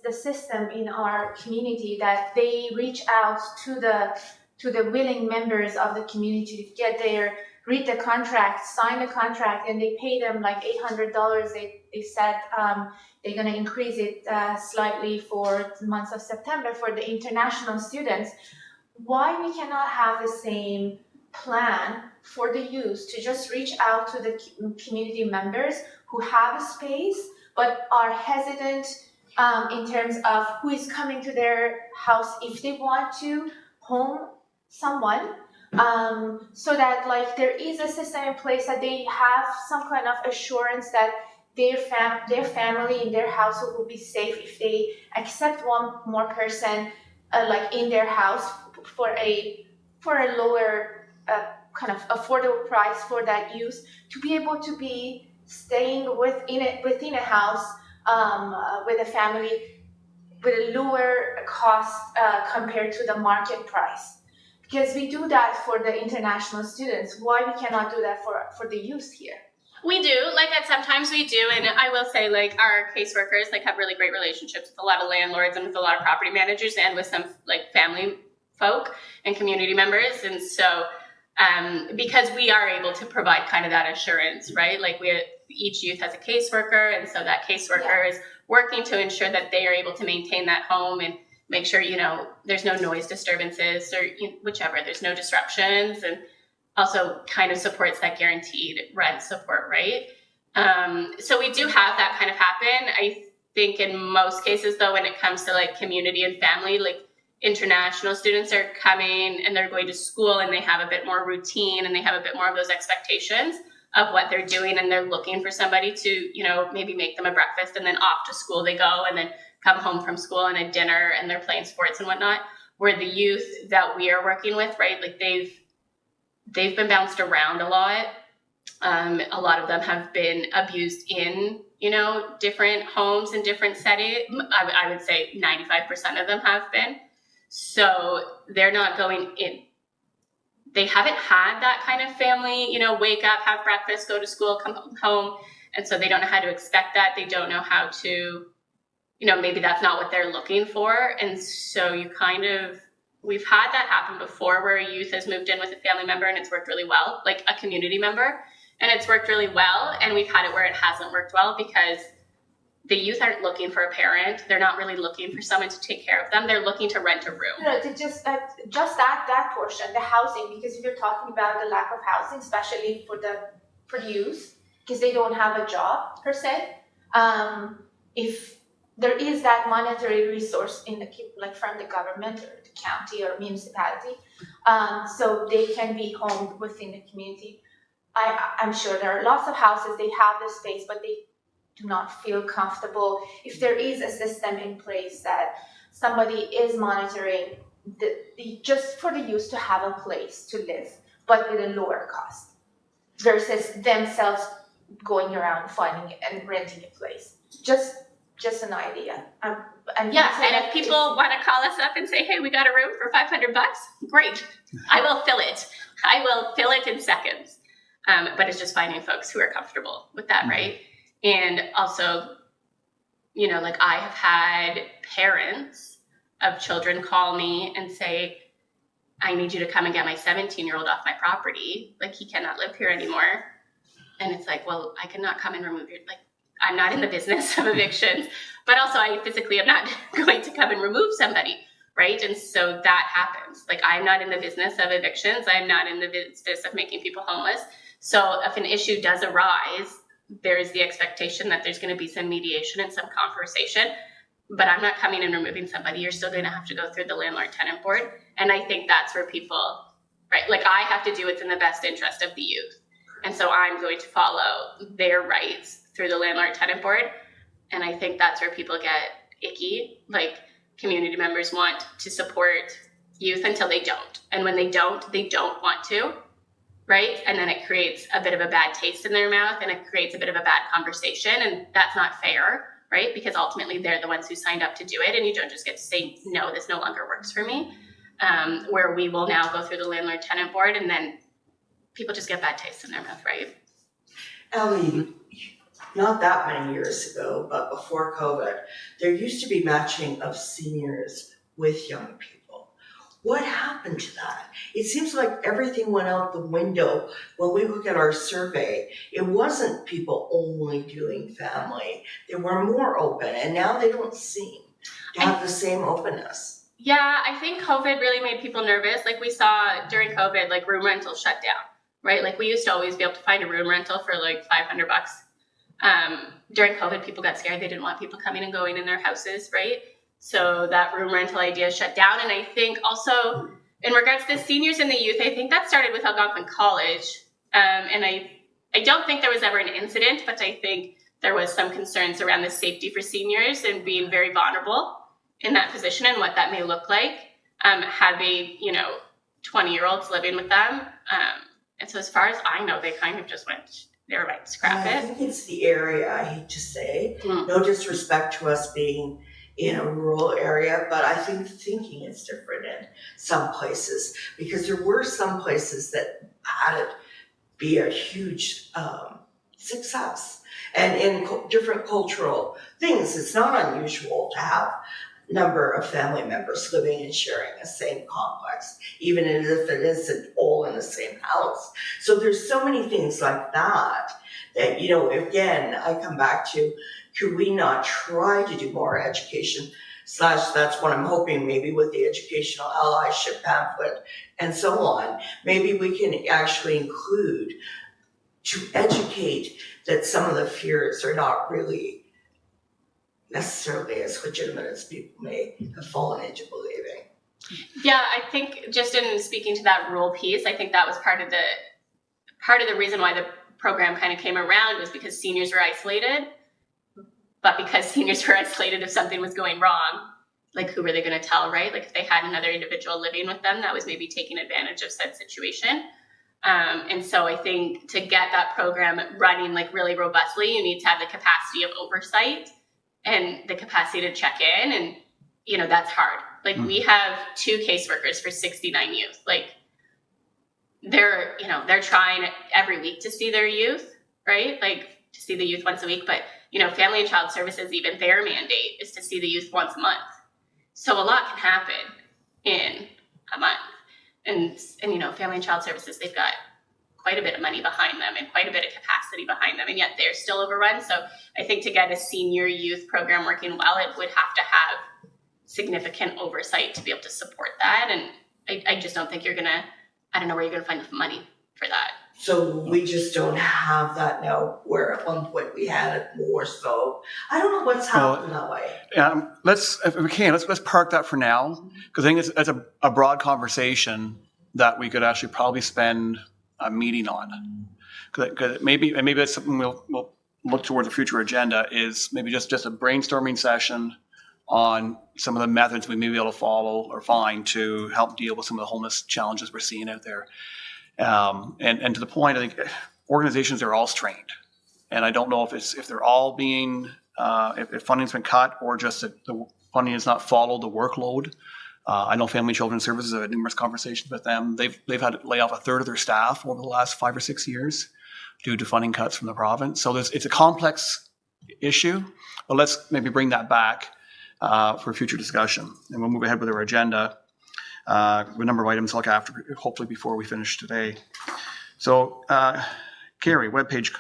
the system in our community that they reach out to the willing members of the community to get there, read the contract, sign the contract, and they pay them like $800. They said they're going to increase it slightly for the month of September for the international students. Why we cannot have the same plan for the youth to just reach out to the community members who have a space but are hesitant in terms of who is coming to their house if they want to home someone, so that like there is a system in place that they have some kind of assurance that their family in their household will be safe if they accept one more person like in their house for a lower kind of affordable price for that youth to be able to be staying within a house with a family with a lower cost compared to the market price. Because we do that for the international students. Why we cannot do that for the youth here? We do, sometimes we do, and I will say, our caseworkers, have really great relationships with a lot of landlords and with a lot of property managers and with some, family folk and community members, and so, because we are able to provide kind of that assurance, right? Each youth has a caseworker, and so that caseworker is working to ensure that they are able to maintain that home and make sure, there's no noise disturbances or whichever, there's no disruptions, and also kind of supports that guaranteed rent support, right? So we do have that kind of happen. I think in most cases, though, when it comes to community and family, international students are coming and they're going to school and they have a bit more routine and they have a bit more of those expectations of what they're doing, and they're looking for somebody to, maybe make them a breakfast, and then off to school they go, and then come home from school and a dinner, and they're playing sports and whatnot. Where the youth that we are working with, right, they've been bounced around a lot. A lot of them have been abused in, different homes and different settings. I would say 95% of them have been. So they're not going in. They haven't had that kind of family, you know, wake up, have breakfast, go to school, come home. And so they don't know how to expect that. They don't know how to, you know, maybe that's not what they're looking for. And so we've had that happen before where a youth has moved in with a family member and it's worked really well, like a community member, and it's worked really well. And we've had it where it hasn't worked well because the youth aren't looking for a parent. They're not really looking for someone to take care of them. They're looking to rent a room. No, to just that portion, the housing, because if you're talking about the lack of housing, especially for the youth, because they don't have a job per se, if there is that monetary resource from the government or the county or municipality, so they can be homed within the community. I'm sure there are lots of houses, they have the space, but they do not feel comfortable. If there is a system in place that somebody is monitoring just for the youth to have a place to live, but with a lower cost, versus themselves going around finding and renting a place. Just an idea. And if people want to call us up and say, hey, we got a room for $500, great. I will fill it. I will fill it in seconds. But it's just finding folks who are comfortable with that, right? And also, you know, like I have had parents of children call me and say, I need you to come and get my 17-year-old off my property. Like, he cannot live here anymore. And it's like, well, I cannot come and remove your, like, I'm not in the business of evictions, but also I physically am not going to come and remove somebody, right? And so that happens. Like, I'm not in the business of evictions. I'm not in the business of making people homeless. So if an issue does arise, there is the expectation that there's going to be some mediation and some conversation, but I'm not coming and removing somebody. You're still going to have to go through the landlord-tenant board. And I think that's where people, right, like I have to do what's in the best interest of the youth. And so I'm going to follow their rights through the landlord-tenant board. And I think that's where people get icky. Like, community members want to support youth until they don't. And when they don't want to. Right? And then it creates a bit of a bad taste in their mouth and it creates a bit of a bad conversation. And that's not fair, right? Because ultimately they're the ones who signed up to do it. And you don't just get to say, no, this no longer works for me. Where we will now go through the landlord-tenant board and then people just get bad taste in their mouth, right? Ellie, not that many years ago, but before COVID, there used to be matching of seniors with young people. What happened to that? It seems like everything went out the window. When we look at our survey, it wasn't people only doing family. They were more open, and now they don't seem to have the same openness. Yeah, I think COVID really made people nervous. Like we saw during COVID, like room rentals shut down, right? Like we used to always be able to find a room rental for like $500. During COVID, people got scared. They didn't want people coming and going in their houses, right? So that room rental idea shut down. And I think also in regards to the seniors and the youth, I think that started with Algonquin College. And I don't think there was ever an incident, but I think there was some concerns around the safety for seniors and being very vulnerable in that position and what that may look like, having, 20-year-olds living with them. And so as far as I know, they kind of just went, they were like, scrap I it. think it's the area, I hate to say. No disrespect to us being in a rural area, but I think the thinking is different in some places because there were some places that had it be a huge success. And in different cultural things, it's not unusual to have a number of family members living and sharing the same complex, even if it isn't all in the same house. So there's so many things like that, again, I come back to, could we not try to do more education / that's what I'm hoping maybe with the educational allyship pamphlet and so on, maybe we can actually include to educate that some of the fears are not really necessarily as legitimate as people may have fallen into believing. Yeah, I think just in speaking to that rural piece, I think that was part of the reason why the program kind of came around was because seniors were isolated. But because seniors were isolated, if something was going wrong, like who were they going to tell, right? Like if they had another individual living with them, that was maybe taking advantage of said situation. And so I think to get that program running like really robustly, you need to have the capacity of oversight and the capacity to check in. And, that's hard. Like we have 2 caseworkers for 69 youth. Like they're trying every week to see their youth, right? Like to see the youth once a week. But, Family and Child Services, even their mandate is to see the youth once a month. So a lot can happen in a month. And Family and Child Services, they've got quite a bit of money behind them and quite a bit of capacity behind them, and yet they're still overrun. So I think to get a senior youth program working well, it would have to have significant oversight to be able to support that. And I just don't think I don't know where you're gonna find the money for that. So we just don't have that now, where at one point we had it more so. I don't know what's happened that way. If we can, let's park that for now, because I think it's a broad conversation that we could actually probably spend a meeting on. Because maybe that's something we'll look toward the future agenda, is maybe just a brainstorming session on some of the methods we may be able to follow or find to help deal with some of the homeless challenges we're seeing out there. And to the point, I think organizations are all strained, and I don't know if they're all being if funding's been cut or just that the funding has not followed the workload. I know Family and Children's Services, I've had numerous conversations with them. They've had to lay off a third of their staff over the last 5 or 6 years due to funding cuts from the province. So it's a complex issue, but let's maybe bring that back for future discussion, and we'll move ahead with our agenda. A number of items to look after, hopefully before we finish today. So, Carrie, webpage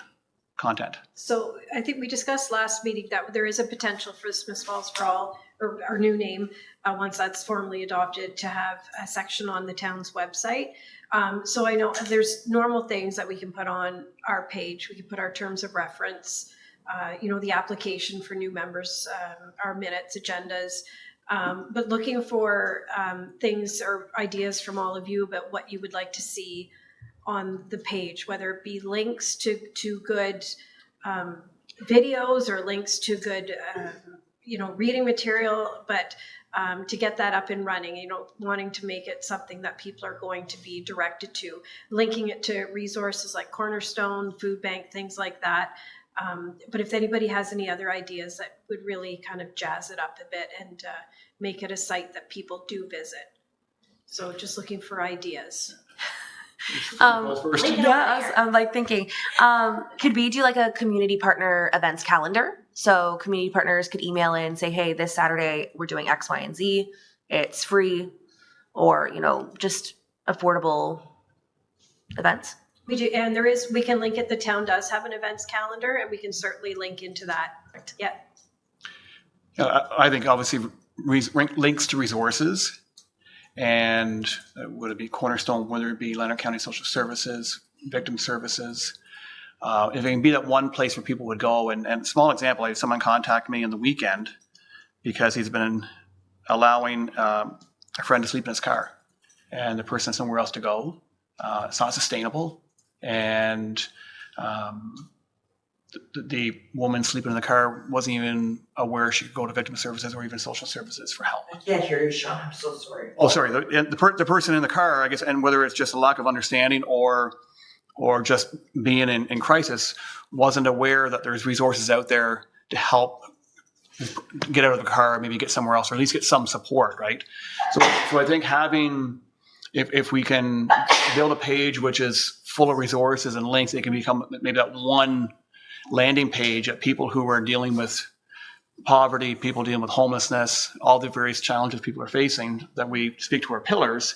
content. So I think we discussed last meeting that there is a potential for Smith Falls for All, or our new name, once that's formally adopted, to have a section on the town's website. So I know there's normal things that we can put on our page. We can put our terms of reference, the application for new members, our minutes, agendas. But looking for things or ideas from all of you about what you would like to see on the page, whether it be links to good videos or links to good, reading material, but to get that up and running, wanting to make it something that people are going to be directed to, linking it to resources like Cornerstone, Food Bank, things like that. But if anybody has any other ideas that would really kind of jazz it up a bit and make it a site that people do visit. So just looking for ideas. I'm like thinking, could we do like a community partner events calendar? So community partners could email in and say, hey, this Saturday we're doing X, Y, and Z. It's free, or, just affordable events. We do, and we can link it. The town does have an events calendar, and we can certainly link into that. Yeah. I think obviously links to resources, and would it be Cornerstone, whether it be Leonard County Social Services, Victim Services, if it can be that one place where people would go. And a small example, I had someone contact me on the weekend because he's been allowing a friend to sleep in his car, and the person has somewhere else to go. It's not sustainable. And the woman sleeping in the car wasn't even aware she could go to Victim Services or even Social Services for help. I can't hear you, Sean. I'm so sorry. Oh, sorry. The person in the car, I guess, and whether it's just a lack of understanding or just being in crisis, wasn't aware that there's resources out there to help get out of the car, maybe get somewhere else, or at least get some support, right? So I think having... If we can build a page which is full of resources and links, it can become maybe that one landing page at people who are dealing with poverty, people dealing with homelessness, all the various challenges people are facing, that we speak to our pillars.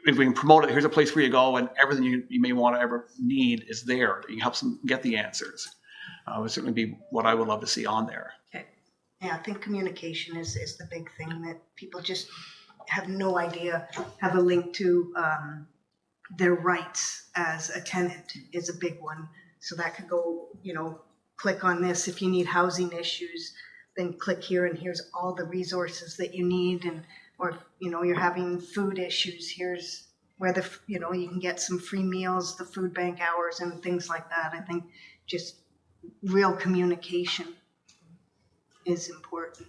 If we can promote it, here's a place where you go and everything you may want to ever need is there. You can help them get the answers. Would certainly be what I would love to see on there. Okay. Yeah, I think communication is the big thing that people just have no idea. Have a link to their rights as a tenant is a big one. So that could go, click on this if you need housing issues, then click here and here's all the resources that you need. And or you're having food issues, here's where you can get some free meals, the food bank hours and things like that. I think just real communication is important.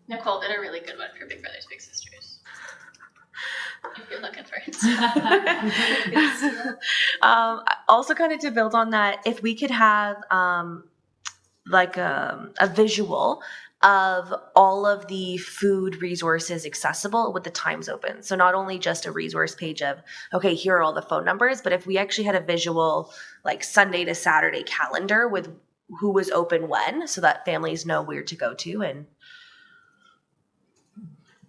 Nicole did a really good one for Big Brothers Big Sisters. If you're looking for it. Also, kind of to build on that, if we could have like a visual of all of the food resources accessible with the times open. So not only just a resource page of, okay, here are all the phone numbers, but if we actually had a visual like Sunday to Saturday calendar with who was open when, so that families know where to go to. And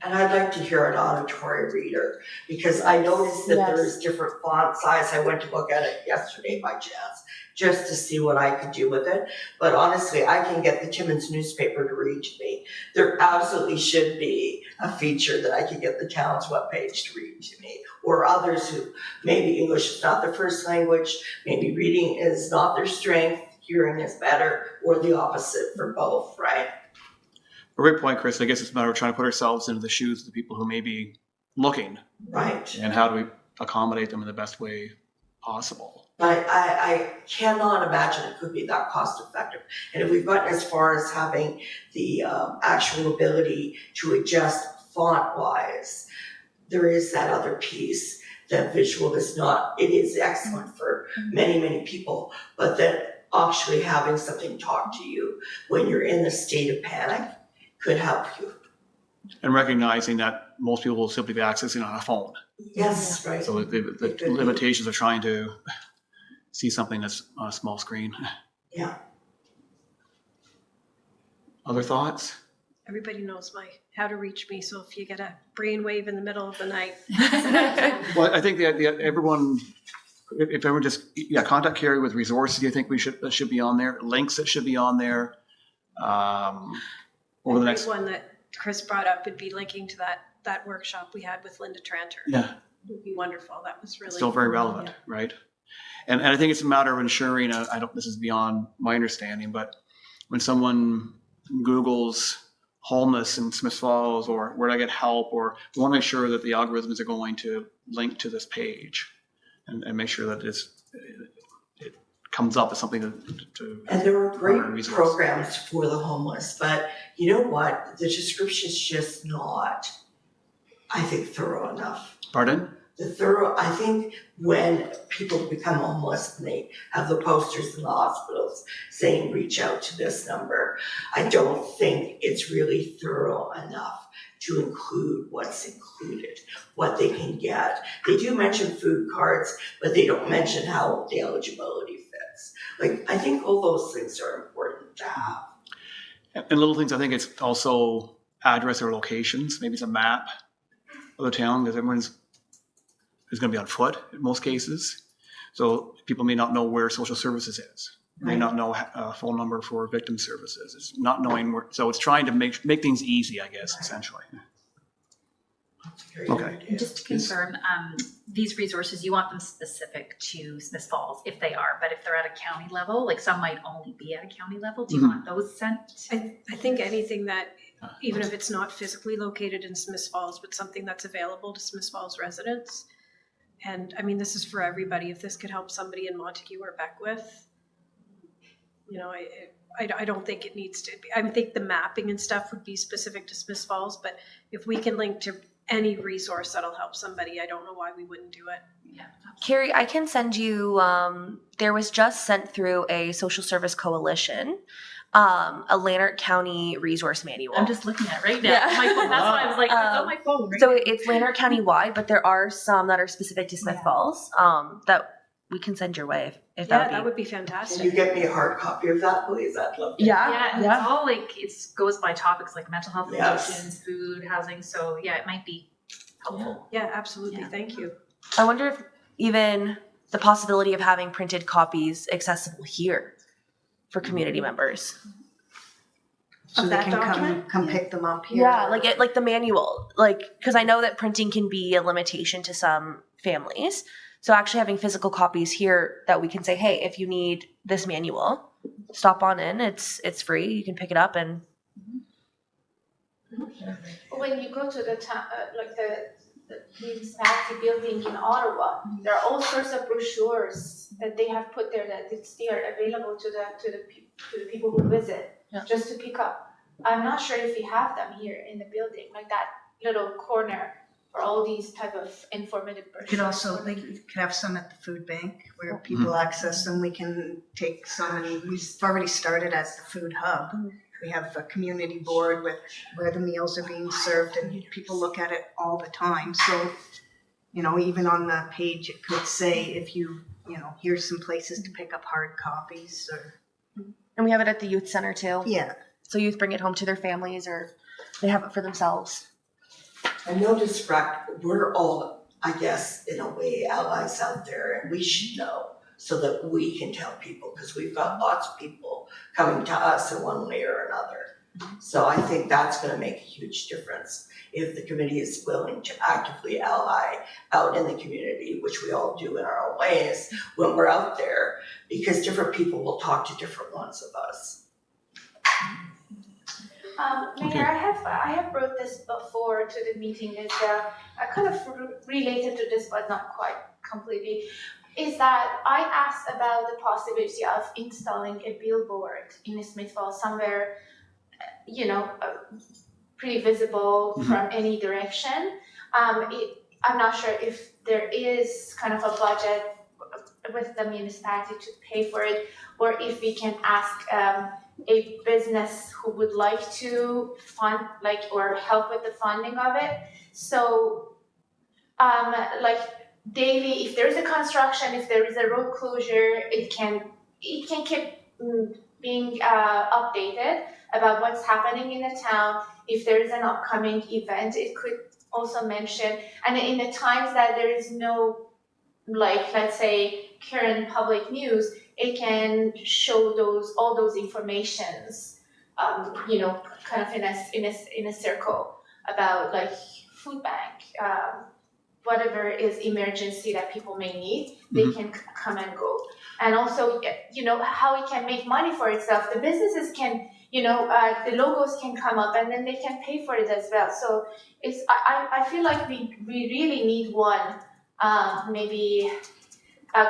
I'd like to hear an auditory reader, because I noticed that there's different font size. I went to look at it yesterday by chance, just to see what I could do with it. But honestly, I can get the Timmins newspaper to read to me. There absolutely should be a feature that I could get the town's webpage to read to me, or others who maybe English is not their first language, maybe reading is not their strength, hearing is better, or the opposite for both, right? A great point, Chris. I guess it's a matter of trying to put ourselves into the shoes of the people who may be looking, Right. and how do we accommodate them in the best way possible. But I cannot imagine it could be that cost effective. And if we've gotten as far as having the actual ability to adjust font wise, there is that other piece that visual is not, it is excellent for many, many people, but that actually having something talk to you when you're in the state of panic could help you. And recognizing that most people will simply be accessing on a phone. Yes, right. So the limitations of trying to see something that's on a small screen. Yeah. Other thoughts? Everybody knows how to reach me, so if you get a brainwave in the middle of the night. Well, I think that everyone, if everyone just, contact Carrie with resources you think that should be on there, links that should be on there. Over the next one that Chris brought up would be linking to that workshop we had with Linda Tranter. Yeah. It would be wonderful. That was really still very relevant, right? And I think it's a matter of ensuring, this is beyond my understanding, but when someone Googles homeless in Smith Falls or where do I get help, or we want to make sure that the algorithms are going to link to this page and make sure that it comes up as something to And there are great resource. programs for the homeless, but you know what? The description's just not, I think, thorough enough. Pardon? I think when people become homeless and they have the posters in the hospitals saying, reach out to this number, I don't think it's really thorough enough to include what's included, what they can get. They do mention food cards, but they don't mention how the eligibility fits. Like, I think all those things are important to have. And little things, I think it's also address or locations. Maybe it's a map of the town, because everyone's going to be on foot in most cases. So people may not know where social services is. May not know a phone number for victim services. It's not knowing where. So it's trying to make things easy, I guess, essentially. That's a great Okay. idea. Just to confirm, these resources, you want them specific to Smith Falls if they are, but if they're at a county level, like some might only be at a county level, do you want those sent? I think anything that, even if it's not physically located in Smith Falls, but something that's available to Smith Falls residents. And I mean, this is for everybody. If this could help somebody in Montague or Beckwith, I don't think it needs to be. I think the mapping and stuff would be specific to Smith Falls, but if we can link to any resource that'll help somebody, I don't know why we wouldn't do it. Yeah. Carrie, I can send you, there was just sent through a social service coalition, a Lanark County resource manual. I'm just looking at it right now. Yeah. My phone, that's why I was like, it's on my phone. Right So now. it's Lanark County wide, but there are some that are specific to Smith Falls that we can send your way if Yeah, that would be. Can you fantastic. get me a hard copy of that, please? I'd love to. Yeah, and it's all like, it goes by topics like mental health, Yes. emotions, food, housing. So yeah, it might be helpful. Yeah, absolutely. Yeah. Thank you. I wonder if even the possibility of having printed copies accessible here for community members. So Of they that can document? come pick them up here. Yeah, like the manual, because I know that printing can be a limitation to some families. So actually having physical copies here that we can say, hey, if you need this manual, stop on in. It's free. You can pick it up and. When you go to the town, like the Queen's Massey building in Ottawa, there are all sorts of brochures that they have put there that it's there available to the people who visit, Yeah. just to pick up. I'm not sure if we have them here in the building, like that little corner for all these type of informative You brochures. could also, they could have some at the food bank where people access them. We can take some, and we've already started at the food hub we have a community board with where the meals are being served, and people look at it all the time. So, you know, even on the page, it could say if you know, here's some places to pick up hard copies or, And we have it at the youth center too. yeah. So youth bring it home to their families or they have it for themselves. And no disrespect, we're all, I guess, in a way, allies out there, and we should know so that we can tell people, because we've got lots of people coming to us in one way or another. So I think that's gonna make a huge difference if the committee is willing to actively ally out in the community, which we all do in our own ways when we're out there, because different people will talk to different ones of us. Mayor, I have brought this before to the meeting. Is kind of related to this, but not quite completely. Is that I asked about the possibility of installing a billboard in Smith Falls somewhere, you know, pretty visible from any direction. I'm not sure if there is kind of a budget with the municipality to pay for it, or if we can ask a business who would like to fund, like, or help with the funding of it. So, like daily, if there is a construction, if there is a road closure, it can keep being updated about what's happening in the town. If there is an upcoming event, it could also mention, and in the times that there is no, like, let's say, current public news, it can show all those informations, you know, kind of in a circle about, like, food bank, whatever is emergency that people may need, they can come and go. And also, you know, how it can make money for itself. The businesses can, you know, the logos can come up and then they can pay for it as well. So it's, I feel like we really need one, maybe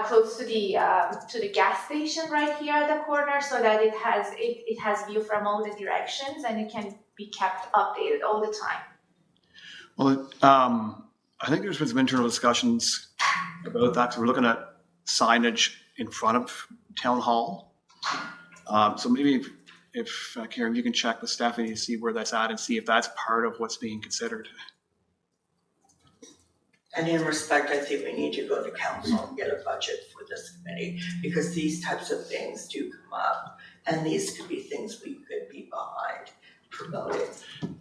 close to the gas station right here at the corner, so that it has view from all the directions and it can be kept updated all the time. Well, I think there's been some internal discussions about that, because we're looking at signage in front of Town Hall. So maybe if Karen, you can check with Stephanie to see where that's at and see if that's part of what's being considered. And in respect, I think we need to go to council and get a budget for this committee, because these types of things do come up, and these could be things we could be behind promoting.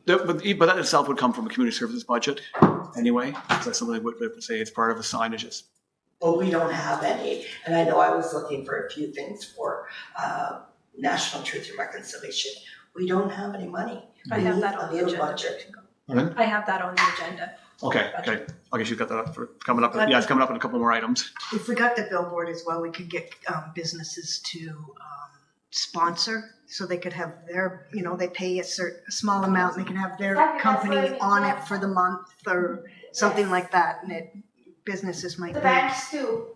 But that itself would come from a community services budget anyway. So that's something we would say it's part of the signages. Well, we don't have any, and I know I was looking for a few things for National Truth and Reconciliation. We don't have any money. I have that on the agenda. Budget. Pardon? I have that on the agenda. Okay. I guess you've got that up for coming up. Yeah, it's coming up in a couple more items. If we got the billboard as well, we could get businesses to sponsor, so they could have their, you know, they pay a small amount and they can have their company on it for the month or something like that, and businesses might The be. banks too.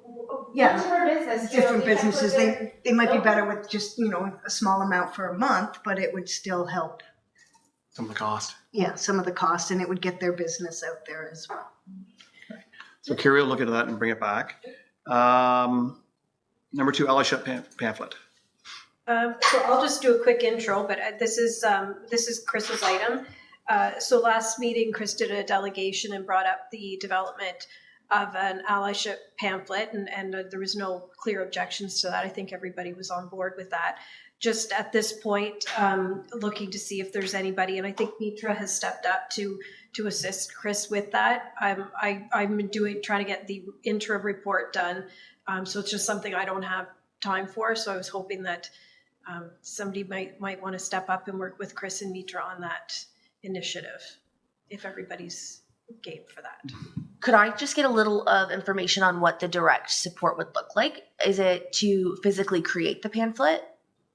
Yeah. Whichever business. Different you know, businesses, can put they might be better with just, you know, a small amount for a month, but it would still help, Some of the cost. yeah, some of the cost, and it would get their business out there as well. So Carrie will look into that and bring it back. Number 2, Allyship pamphlet. So I'll just do a quick intro, but this is Chris's item. So last meeting, Chris did a delegation and brought up the development of an allyship pamphlet, and there was no clear objections to that. I think everybody was on board with that. Just at this point, looking to see if there's anybody, and I think Mitra has stepped up to assist Chris with that. I'm trying to get the interim report done, so it's just something I don't have time for. So I was hoping that somebody might want to step up and work with Chris and Mitra on that initiative, if everybody's game for that. Could I just get a little of information on what the direct support would look like? Is it to physically create the pamphlet?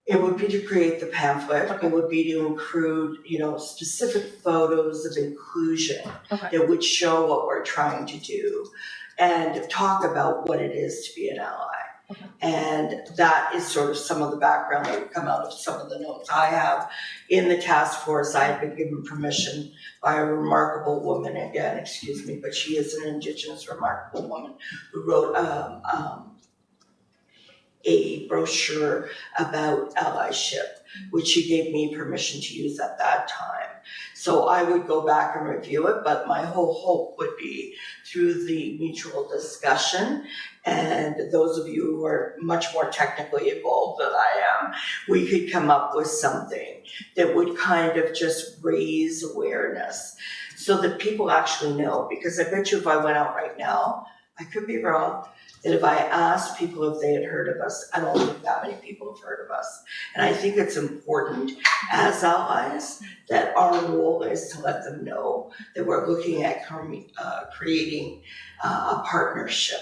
It would be to create the pamphlet. Okay. It would be to include, you know, specific photos of inclusion Okay. that would show what we're trying to do and talk about what it is to be an ally. Okay. And that is sort of some of the background that would come out of some of the notes I have. In the task force, I had been given permission by a remarkable woman, again, excuse me, but she is an Indigenous remarkable woman who wrote a brochure about allyship, which she gave me permission to use at that time. So I would go back and review it, but my whole hope would be through the mutual discussion, and those of you who are much more technically involved than I am, we could come up with something that would kind of just raise awareness so that people actually know. Because I bet you if I went out right now, I could be wrong, that if I asked people if they had heard of us, I don't think that many people have heard of us. And I think it's important as allies that our role is to let them know that we're looking at creating a partnership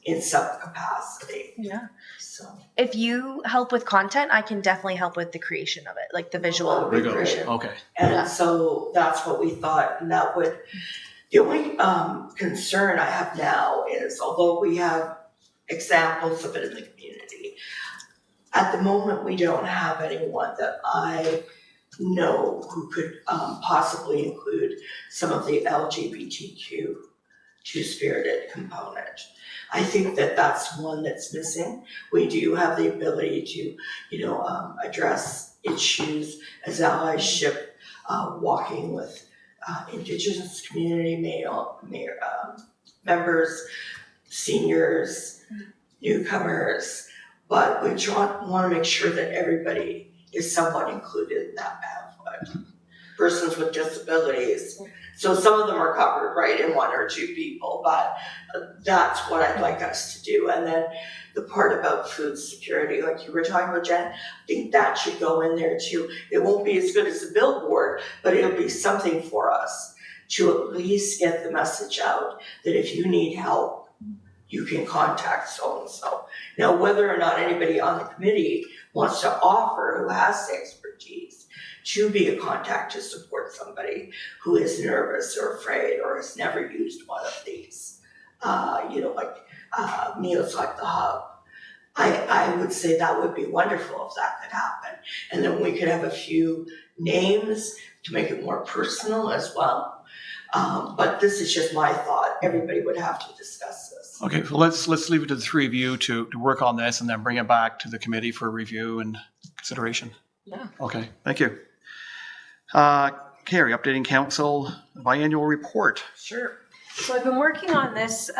in some capacity. Yeah. So If you help with content, I can definitely help with the creation of it, like the visual There you go. creation. Okay. And so that's what we thought, and that would, the only concern I have now is, although we have examples of it in the community, at the moment we don't have anyone that I know who could possibly include some of the LGBTQ two-spirited component. I think that that's one that's missing. We do have the ability to, address issues as allyship, walking with Indigenous community members, seniors, newcomers, but we want to make sure that everybody is somewhat included in that pathway. Persons with disabilities. So some of them are covered, right, in one or two people, but that's what I'd like us to do. And then the part about food security, like you were talking about, Jen, I think that should go in there too. It won't be as good as the billboard, but it'll be something for us to at least get the message out that if you need help, you can contact so-and-so. Now, whether or not anybody on the committee wants to offer, who has the expertise, to be a contact to support somebody who is nervous or afraid or has never used one of these, meals like the Hub. I would say that would be wonderful if that could happen. And then we could have a few names to make it more personal as well. But this is just my thought. Everybody would have to discuss this. Okay, so let's leave it to the three of you to work on this and then bring it back to the committee for review and consideration. Yeah. Okay, thank you. Carrie, updating council biannual report. Sure. So I've been working on this,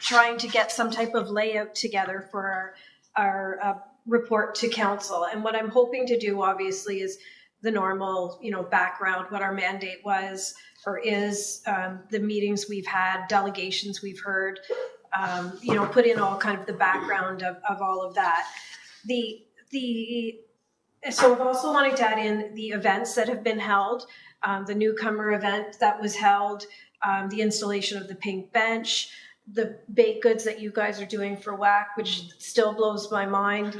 trying to get some type of layout together for our report to council. And what I'm hoping to do, obviously, is the normal, background, what our mandate was or is, the meetings we've had, delegations we've heard, put in all kind of the background of all of that. So I've also wanted to add in the events that have been held, the newcomer event that was held, the installation of the pink bench, the baked goods that you guys are doing for WAC, which still blows my mind.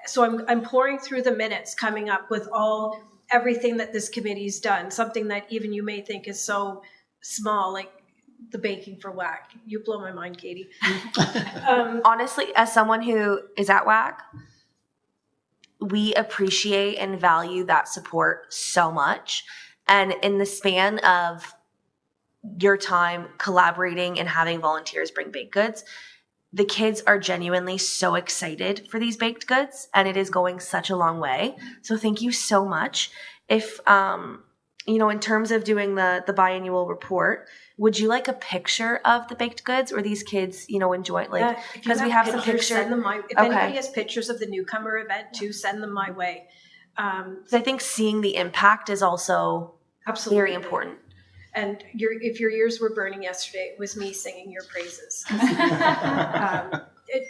So I'm pouring through the minutes, coming up with everything that this committee's done, something that even you may think is so small, like the baking for WAC. You blow my mind, Katie. Honestly, as someone who is at WAC, we appreciate and value that support so much. And in the span of your time collaborating and having volunteers bring baked goods, the kids are genuinely so excited for these baked goods, and it is going such a long way. So thank you so much. If, in terms of doing the biannual report, would you like a picture of the baked goods, or these kids, enjoy it? Because we have some pictures. Send them my. If anybody has pictures of the newcomer event too, send them my way. Because I think seeing the impact is also absolutely very important. And if your ears were burning yesterday, it was me singing your praises.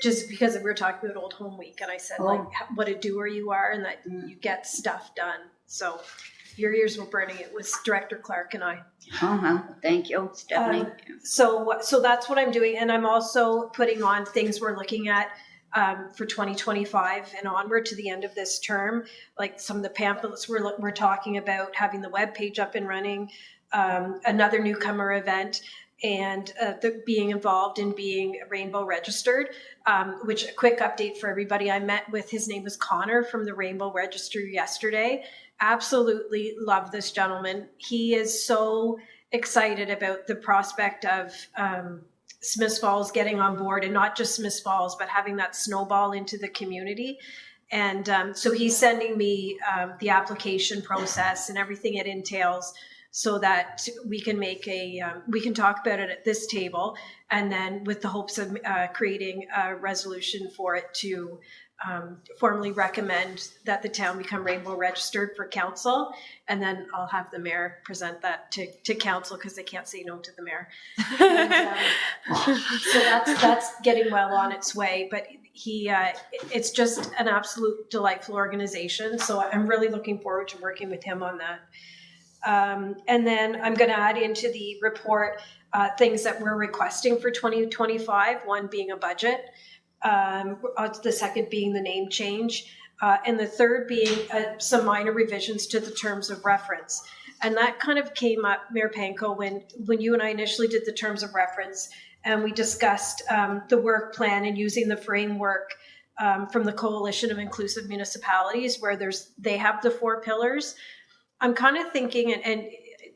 Just because we were talking about Old Home Week, and I said what a doer you are, and that you get stuff done. So if your ears were burning, it was Director Clark and I. Thank you, Stephanie. So that's what I'm doing, and I'm also putting on things we're looking at for 2025 and onward to the end of this term, like some of the pamphlets we're talking about, having the webpage up and running. Another newcomer event, and being involved in being Rainbow registered, which a quick update for everybody. I met with, his name was Connor from the Rainbow Register yesterday. Absolutely love this gentleman. He is so excited about the prospect of Smiths Falls getting on board, and not just Smiths Falls, but having that snowball into the community. And so he's sending me the application process and everything it entails, so that we can make we can talk about it at this table, and then with the hopes of creating a resolution for it to formally recommend that the town become Rainbow registered for council. And then I'll have the mayor present that to council, because they can't say no to the mayor. And, so that's getting well on its way, but it's just an absolute delightful organization. So I'm really looking forward to working with him on that. And then I'm going to add into the report things that we're requesting for 2025, one being a budget, the second being the name change, and the third being some minor revisions to the terms of reference. And that kind of came up, Mayor Panko, when you and I initially did the terms of reference, and we discussed the work plan and using the framework from the Coalition of Inclusive Municipalities, where they have the 4 pillars. I'm kind of thinking, and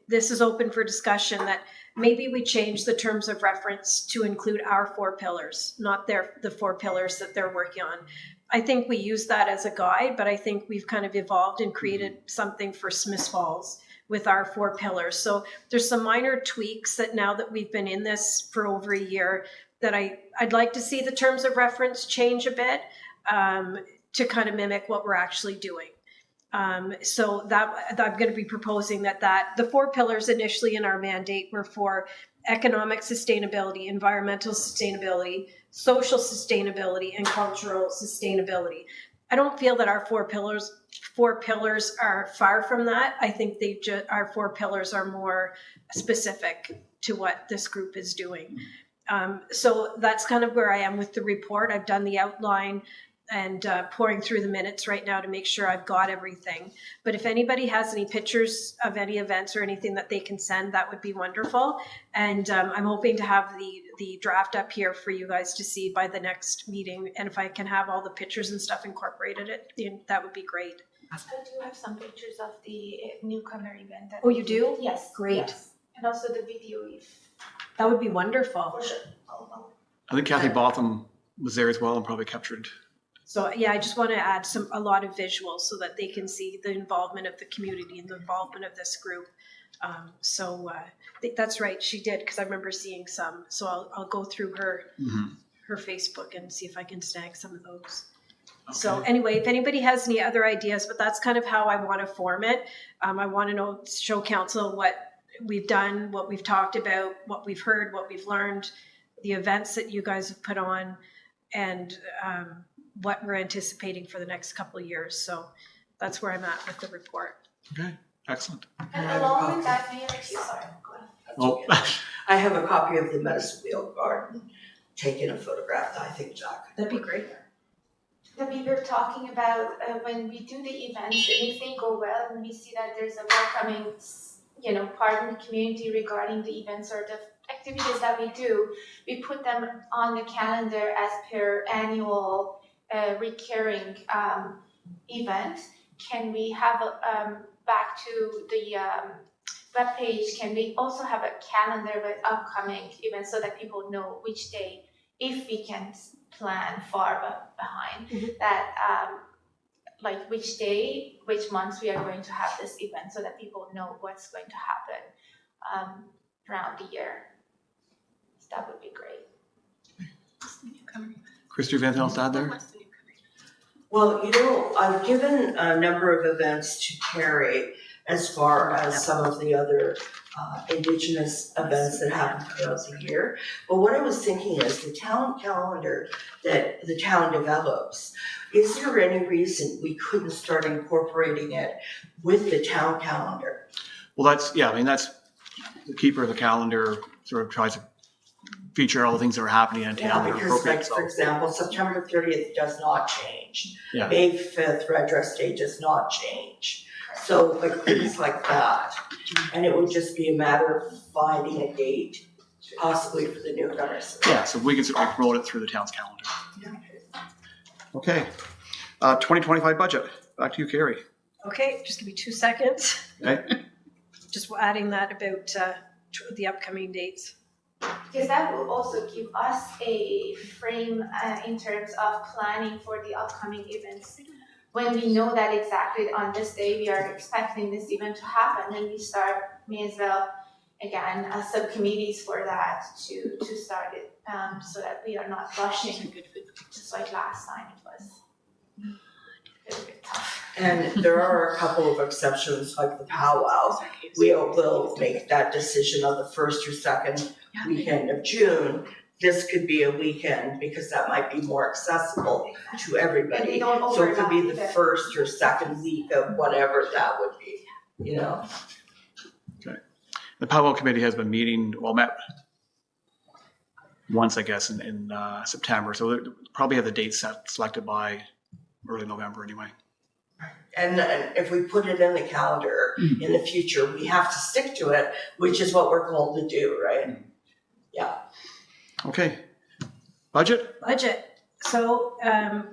this is open for discussion, that maybe we change the terms of reference to include our 4 pillars, not the 4 pillars that they're working on. I think we use that as a guide, but I think we've kind of evolved and created something for Smiths Falls with our 4 pillars. So there's some minor tweaks that now that we've been in this for over a year, that I'd like to see the terms of reference change a bit to kind of mimic what we're actually doing. So that I'm going to be proposing that the 4 pillars initially in our mandate were for economic sustainability, environmental sustainability, social sustainability, and cultural sustainability. I don't feel that our 4 pillars are far from that. I think our 4 pillars are more specific to what this group is doing. So that's kind of where I am with the report. I've done the outline and pouring through the minutes right now to make sure I've got everything. But if anybody has any pictures of any events or anything that they can send, that would be wonderful. And I'm hoping to have the draft up here for you guys to see by the next meeting. And if I can have all the pictures and stuff incorporated, that would be great. I do have some pictures of the newcomer event. Oh, you do? Yes. Great. Yes. And also the video, if That would be wonderful. for sure. I think Kathy Botham was there as well and probably captured. So yeah, I just want to add a lot of visuals so that they can see the involvement of the community and the involvement of this group. I think that's right, she did, because I remember seeing some. So I'll go through her Facebook and see if I can snag some of those. Okay. So anyway, if anybody has any other ideas, but that's kind of how I want to form it. I want to show council what we've done, what we've talked about, what we've heard, what we've learned, the events that you guys have put on, and what we're anticipating for the next couple of years. So that's where I'm at with the report. Okay, excellent. And along with that, Mayor, sorry, go ahead. Oh, I have a copy of the Medicine Wheel Garden, taking a photograph that I think Jack. That'd be great. That we were talking about when we do the events, and if they go well and we see that there's a welcoming, part in the community regarding the events or the activities that we do, we put them on the calendar as per annual recurring event. Can we have back to the webpage, can we also have a calendar with upcoming events so that people know which day, if we can plan far behind, that like which day, which months we are going to have this event, so that people know what's going to happen throughout the year. So that would be great. Chris, do you have anything else to add there? Well, I've given a number of events to Carrie as far as some of the other Indigenous events that happen throughout the year. But what I was thinking is the town calendar that the town develops, is there any reason we couldn't start incorporating it with the town calendar? Well, that's the keeper of the calendar sort of tries to feature all the things that are happening in town that are Because appropriate. like, for example, September 30th does not change. Yeah. May 5th, Redress Day does not change. So like things like that. And it would just be a matter of finding a date, possibly for the newcomers. Yeah, so we can certainly promote it through the town's calendar. Okay, 2025 budget. Back to you, Carrie. Okay, just give me 2 seconds. Okay. Just adding that about the upcoming dates. because that will also give us a frame in terms of planning for the upcoming events. When we know that exactly on this day we are expecting this event to happen, then we start, may as well, again, subcommittees for that to start it, so that we are not rushing, just like last time it was a little bit tough. And there are a couple of exceptions, like the powwow. We will make that decision on the first or second weekend of June. This could be a weekend because that might be more accessible to And we everybody. don't So it could be overlap the either. first or second week of whatever that would be, you know? The powwow committee has been meeting, well, met once, I guess, in September. So they'll probably have the date selected by early November anyway. And if we put it in the calendar in the future, we have to stick to it, which is what we're called to do, right? Yeah. Okay. Budget? Budget. So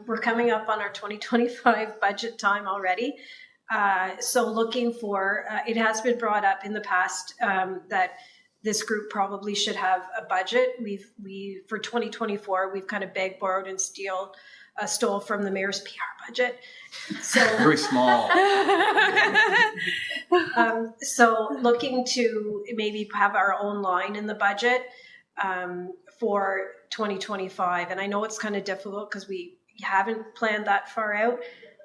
we're coming up on our 2025 budget time already. So looking for, it has been brought up in the past that this group probably should have a budget. We for 2024, we've kind of begged, borrowed, and stole from the mayor's PR budget. So Very small. so looking to maybe have our own line in the budget for 2025. And I know it's kind of difficult because we haven't planned that far out,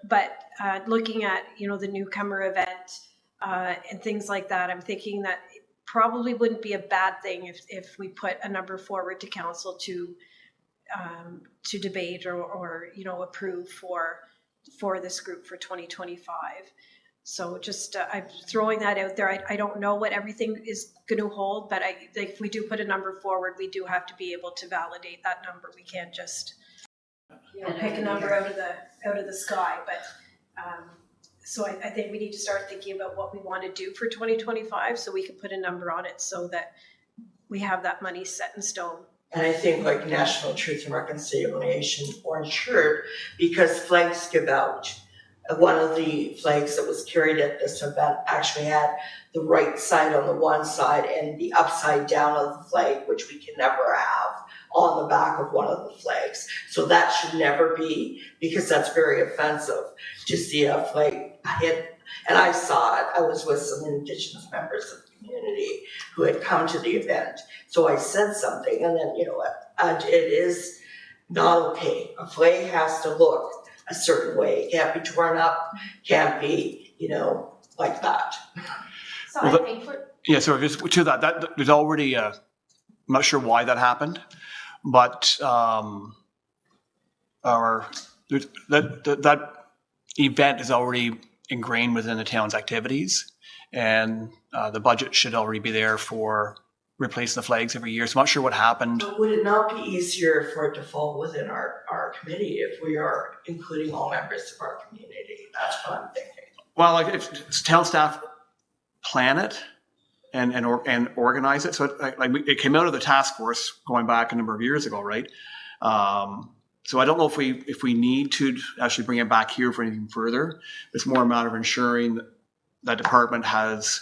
but looking at, the newcomer event and things like that, I'm thinking that it probably wouldn't be a bad thing if we put a number forward to council to debate or approve for this group for 2025. So just I'm throwing that out there. I don't know what everything is going to hold, but if we do put a number forward, we do have to be able to validate that number. We can't just pick a number out of the sky. But so I think we need to start thinking about what we want to do for 2025, so we can put a number on it, so that we have that money set in stone. And I think like National Truth and Reconciliation or insured, because flags give out. One of the flags that was carried at this event actually had the right side on the one side and the upside down of the flag, which we can never have, on the back of one of the flags. So that should never be, because that's very offensive to see a flag hit. And I saw it. I was with some Indigenous members of the community who had come to the event. So I said something, and then, it is not okay. A flag has to look a certain way. It can't be torn up, can't be, like that. So Well, I think Yeah, so just to that there's already, I'm not sure why that happened, but that event is already ingrained within the town's activities, and the budget should already be there for replacing the flags every year. So I'm not sure what happened. But would it not be easier for it to fall within our committee if we are including all members of our community? That's what I'm thinking. Well, like if town staff plan it and organize it, so it came out of the task force going back a number of years ago, right? So I don't know if we need to actually bring it back here for anything further. It's more a matter of ensuring that department has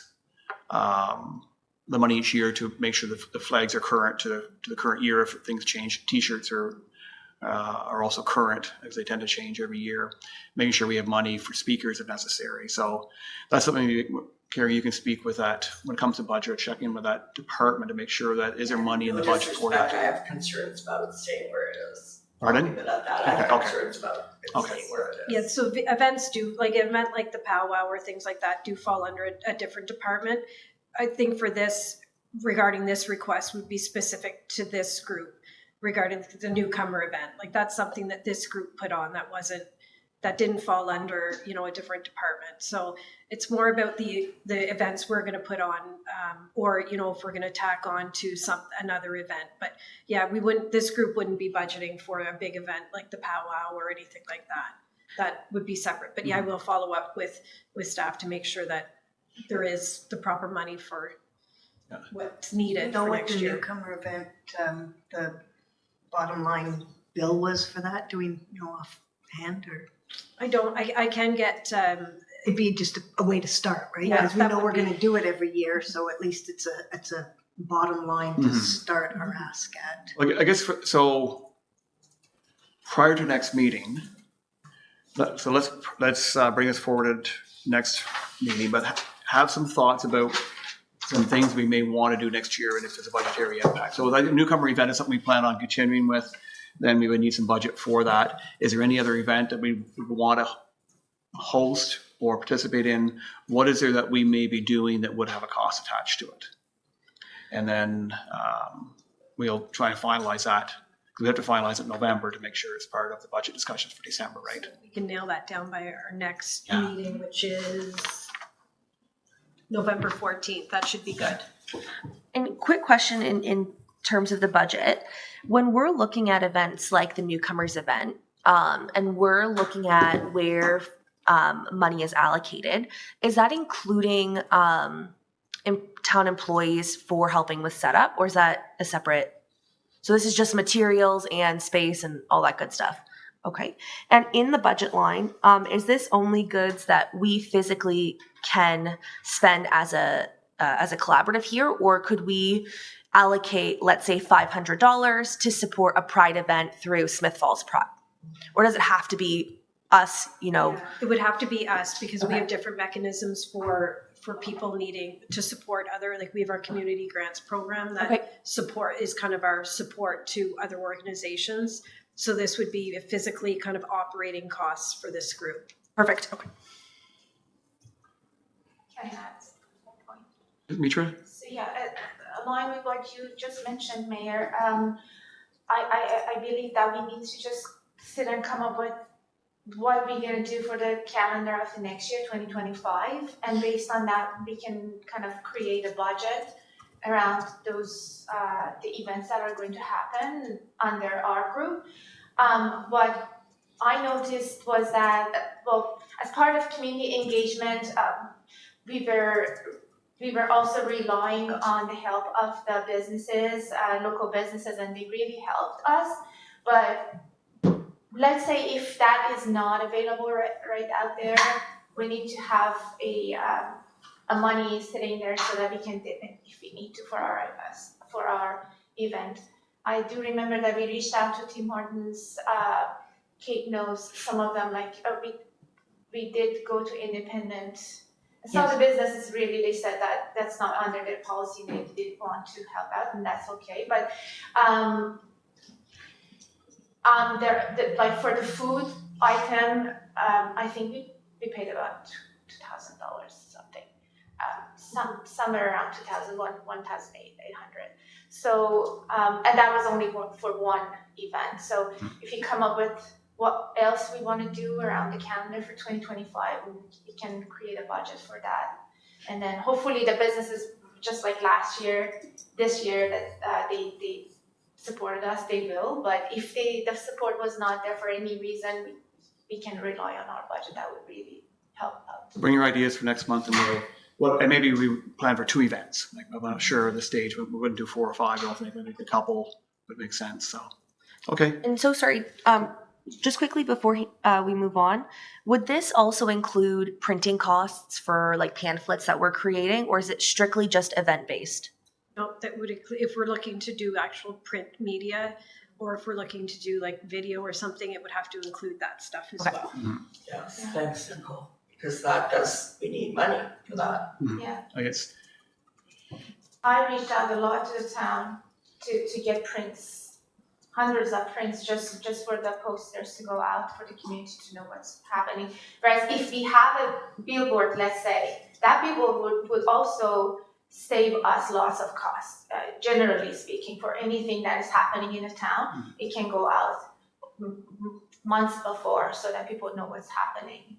the money each year to make sure the flags are current to the current year. If things change, T-shirts are also current, as they tend to change every year. Making sure we have money for speakers if necessary. So that's something, Carrie, you can speak with that when it comes to budget, check in with that department to make sure that is there money in the budget for that. I have concerns about it staying where it is. Pardon? I'll leave it at that. I have Okay. concerns about it staying where it is. Yeah, so events do, like an event like the powwow or things like that do fall under a different department. I think for this, regarding this request, would be specific to this group regarding the newcomer event. Like that's something that this group put on that didn't fall under, a different department. So it's more about the events we're going to put on, or, if we're going to tack on to another event. But yeah, this group wouldn't be budgeting for a big event like the powwow or anything like that. That would be separate. But yeah, I will follow up with staff to make sure that there is the proper money for what's needed for What next the year. newcomer event, the bottom line bill was for that? Do we know offhand, or? I can get, It'd be just a way to start, right? Yeah, Because we that know would we're be- going to do it every year, so at least it's a bottom line to start our ask at. Well, I guess, so prior to next meeting, so let's bring us forward to next meeting, but have some thoughts about some things we may want to do next year and if there's a budgetary impact. So like a newcomer event is something we plan on continuing with, then we would need some budget for that. Is there any other event that we would want to host or participate in? What is there that we may be doing that would have a cost attached to it? And then we'll try and finalize that. We have to finalize it in November to make sure it's part of the budget discussions for December, right? We can nail that down by our next Yeah. meeting, which is November 14th. That should be good. And quick question in terms of the budget. When we're looking at events like the newcomers event, and we're looking at where money is allocated, is that including town employees for helping with setup, or is that a separate? So this is just materials and space and all that good stuff. Okay. And in the budget line, is this only goods that we physically can spend as a collaborative here, or could we allocate, let's say, $500 to support a Pride event through Smith Falls Pride? Or does it have to be us, Yeah, it would have to be us because we have different mechanisms for people needing to support other, like we have our community grants program that support is kind of our support to other organizations. So this would be physically kind of operating costs for this group. Perfect. Okay. Can I add one point? Mitra? So yeah, along with what you just mentioned, Mayor, I believe that we need to just sit and come up with what we're going to do for the calendar of the next year, 2025, and based on that, we can kind of create a budget around those the events that are going to happen under our group. What I noticed was that, well, as part of community engagement, we were also relying on the help of the businesses, local businesses, and they really helped us. But let's say if that is not available right out there, we need to have a money sitting there so that we can dip in if we need to for our event. I do remember that we reached out to Tim Hortons. Kate knows some of them. Like we did go to independent. Some of the businesses really, they said that that's not under their policy. They didn't want to help out, and that's okay. But like for the food item, I think we paid about $2,000 something, somewhere around 1,800. So and that was only for one event. So if you come up with what else we want to do around the calendar for 2025, we can create a budget for that, and then hopefully the businesses, just like last year, this year that they supported us, they will. But if the support was not there for any reason, we can rely on our budget. That would really help out. Bring your ideas for next month, and and maybe we plan for 2 events. Like, I'm not sure at this stage, we wouldn't do 4 or 5. I don't think maybe a couple would make sense. So, okay. And so sorry, just quickly before we move on, would this also include printing costs for like pamphlets that we're creating, or is it strictly just event based? No, that would include, if we're looking to do actual print media, or if we're looking to do like video or something, it would have to include that stuff as well. Yes, thanks, Nicole, because we need money for that. Yeah. I guess. I reached out a lot to the town to get prints, hundreds of prints just for the posters to go out for the community to know what's happening. Whereas if we have a billboard, let's say, that billboard would also save us lots of costs, generally speaking, for anything that is happening in a town. It can go out months before so that people know what's happening.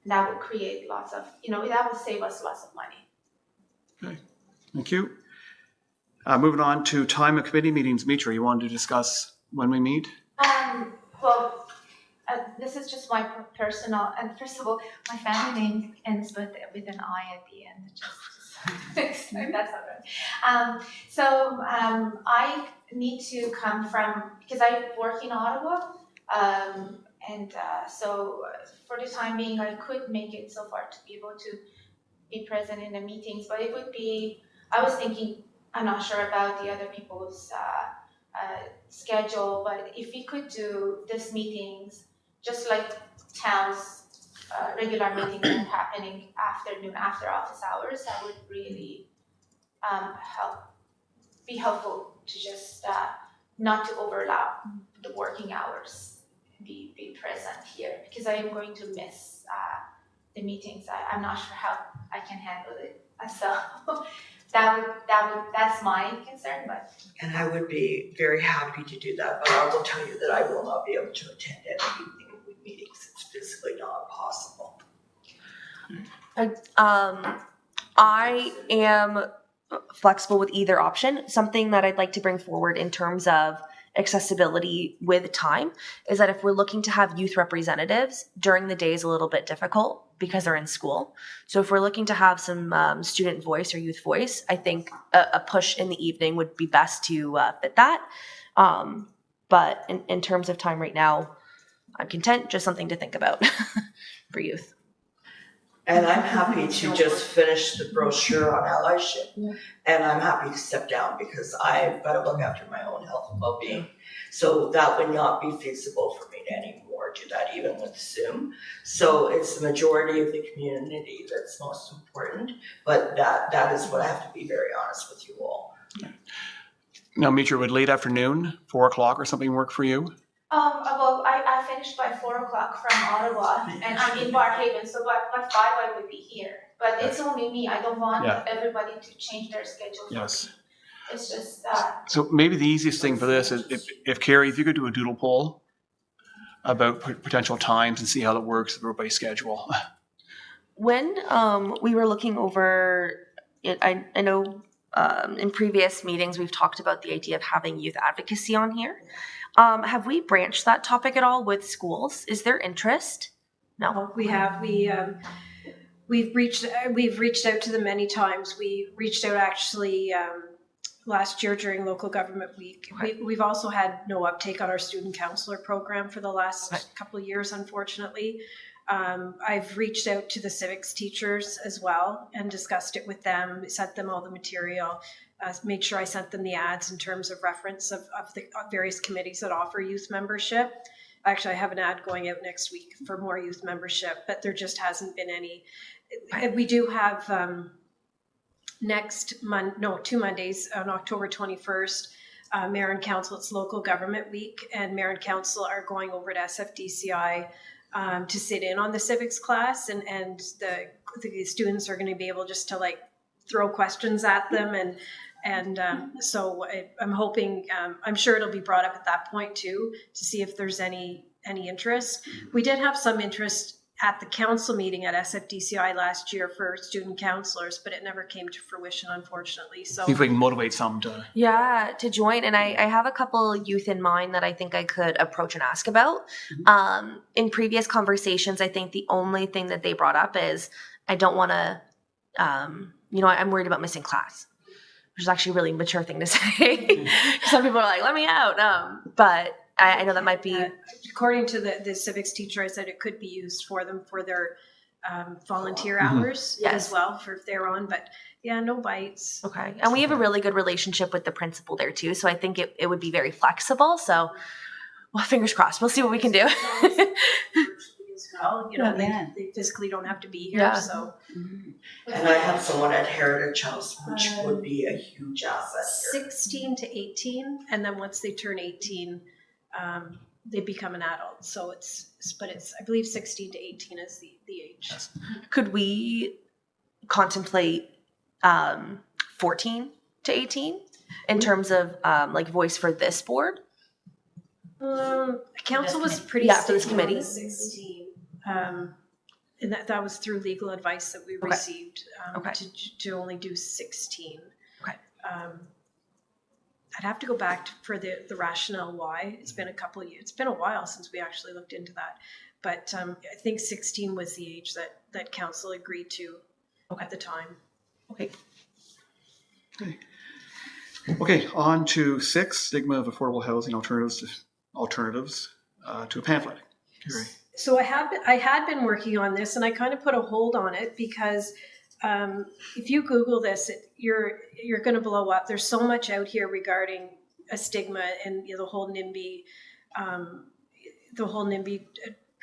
And that would create lots of, that would save us lots of money. Okay, thank you. Moving on to time of committee meetings. Mitra, you wanted to discuss when we meet? Well, this is just my personal, and first of all, my family name ends with an I at the end. That's not right. So I need to come from, because I work in Ottawa, and so for the time being, I could make it so far to be able to be present in the meetings, but it would be, I was thinking I'm not sure about the other people's schedule, but if we could do these meetings just like town's regular meetings that are happening afternoon after office hours, that would really be helpful to just not to overlap the working hours, be present here, because I am going to miss the meetings. I'm not sure how I can handle it. So that's my concern, but. And I would be very happy to do that, but I will tell you that I will not be able to attend any evening meetings. It's physically not possible. I am flexible with either option. Something that I'd like to bring forward in terms of accessibility with time is that if we're looking to have youth representatives, during the day is a little bit difficult because they're in school. So if we're looking to have some student voice or youth voice, I think a push in the evening would be best to fit that. But in terms of time right now, I'm content, just something to think about for youth. And I'm happy to just finish the brochure on allyship. Yeah. And I'm happy to step down because I've got to look after my own health and well-being. So that would not be feasible for me to anymore do that, even with Zoom. So it's the majority of the community that's most important. But that is what I have to be very honest with you all. Now, Mitra, would late afternoon, 4 o'clock or something work for you? Well, I finished by 4 o'clock from Ottawa, and I'm in Barhaven, so by 5 I would be here. But it's only me. I don't want everybody to change their schedule. Yes. It's just So maybe the easiest thing for this is if Carrie, if you could do a doodle poll about potential times and see how that works with everybody's schedule. When we were looking over it, I know in previous meetings we've talked about the idea of having youth advocacy on here. Have we branched that topic at all with schools? Is there interest? No. We have. We've reached out to them many times. We reached out actually last year during Local Government Week. We've also had no uptake on our student counselor program for the last couple of years, unfortunately. I've reached out to the civics teachers as well and discussed it with them, sent them all the material, made sure I sent them the ads in terms of reference of the various committees that offer youth membership. Actually, I have an ad going out next week for more youth membership, but there just hasn't been any. We do have 2 Mondays on October 21st, Mayor and Council, it's Local Government Week, and Mayor and Council are going over to SFDCI to sit in on the civics class, and the students are going to be able just to like throw questions at them, and so I'm hoping, I'm sure it'll be brought up at that point too, to see if there's any interest. We did have some interest at the council meeting at SFDCI last year for student counselors, but it never came to fruition, unfortunately. So See if we can motivate some to. Yeah, to join. And I have a couple youth in mind that I think I could approach and ask about. In previous conversations, I think the only thing that they brought up is I don't want to, I'm worried about missing class, which is actually a really mature thing to say. Some people are like, let me out. But I know that might be. According to the civics teacher, I said it could be used for them for their volunteer hours as well, for if they're on. But yeah, no bites. Okay. And we have a really good relationship with the principal there too. So I think it would be very flexible. So, well, fingers crossed. We'll see what we can do. As well, they physically don't have to be here. Yeah. So. And I have someone at Heritage House, which would be a huge asset here. 16 to 18, and then once they turn 18, they become an adult. So it's I believe 16 to 18 is the age. Could we contemplate 14 to 18 in terms of like voice for this board? Council was pretty for this sticky committee. on the 16. And that was through legal advice that we received to only do 16. Okay. I'd have to go back for the rationale why. It's been a couple of years. It's been a while since we actually looked into that. But I think 16 was the age that council agreed to at the time. Okay. Okay, on to 6, stigma of affordable housing alternatives to a pamphlet. Carrie. So I had been working on this, and I kind of put a hold on it because if you Google this, you're going to blow up. There's so much out here regarding a stigma and the whole NIMBY,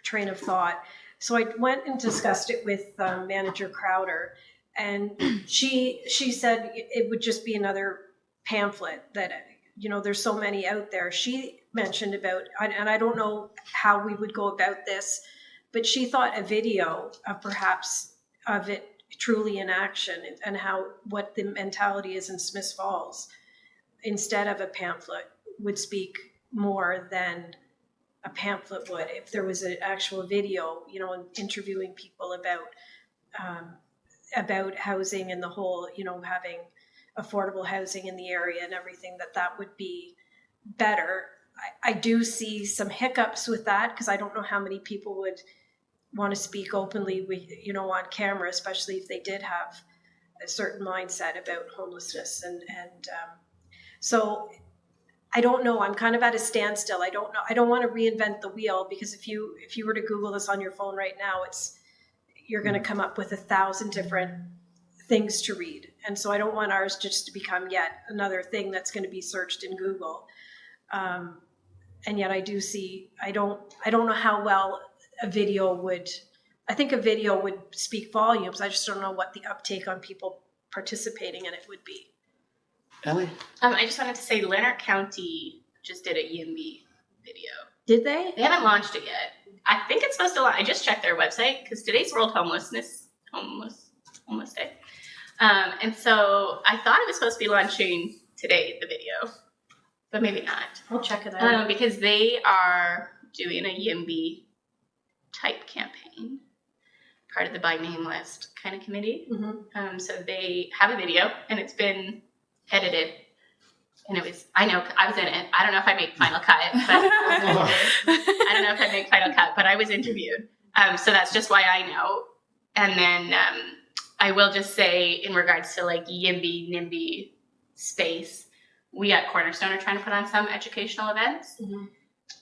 train of thought. So I went and discussed it with Manager Crowder, and she said it would just be another pamphlet that, there's so many out there. She mentioned about, and I don't know how we would go about this, but she thought a video of perhaps of it truly in action and what the mentality is in Smiths Falls instead of a pamphlet would speak more than a pamphlet would if there was an actual video, interviewing people about housing and the whole, having affordable housing in the area and everything, that would be better. I do see some hiccups with that because I don't know how many people would want to speak openly with, on camera, especially if they did have a certain mindset about homelessness. And so I don't know. I'm kind of at a standstill. I don't know. I don't want to reinvent the wheel because if you were to Google this on your phone right now, you're going to come up with 1,000 different things to read. And so I don't want ours just to become yet another thing that's going to be searched in Google. And yet I do see, I don't know how well a video would speak volumes. I just don't know what the uptake on people participating in it would be. Ellie? I just wanted to say Lanark County just did a YIMBY video. Did they? They haven't launched it yet. I think it's supposed to launch. I just checked their website because today's World Homeless Day. And so I thought it was supposed to be launching today, the video, but maybe not. I'll check it out. Because they are doing a YIMBY type campaign, part of the by name list kind of committee. Mm-hmm. So they have a video and it's been edited. And I was in it. I don't know if I make final cut, but I was interviewed. So that's just why I know. And then I will just say in regards to like YIMBY, NIMBY space, we at Cornerstone are trying to put on some educational events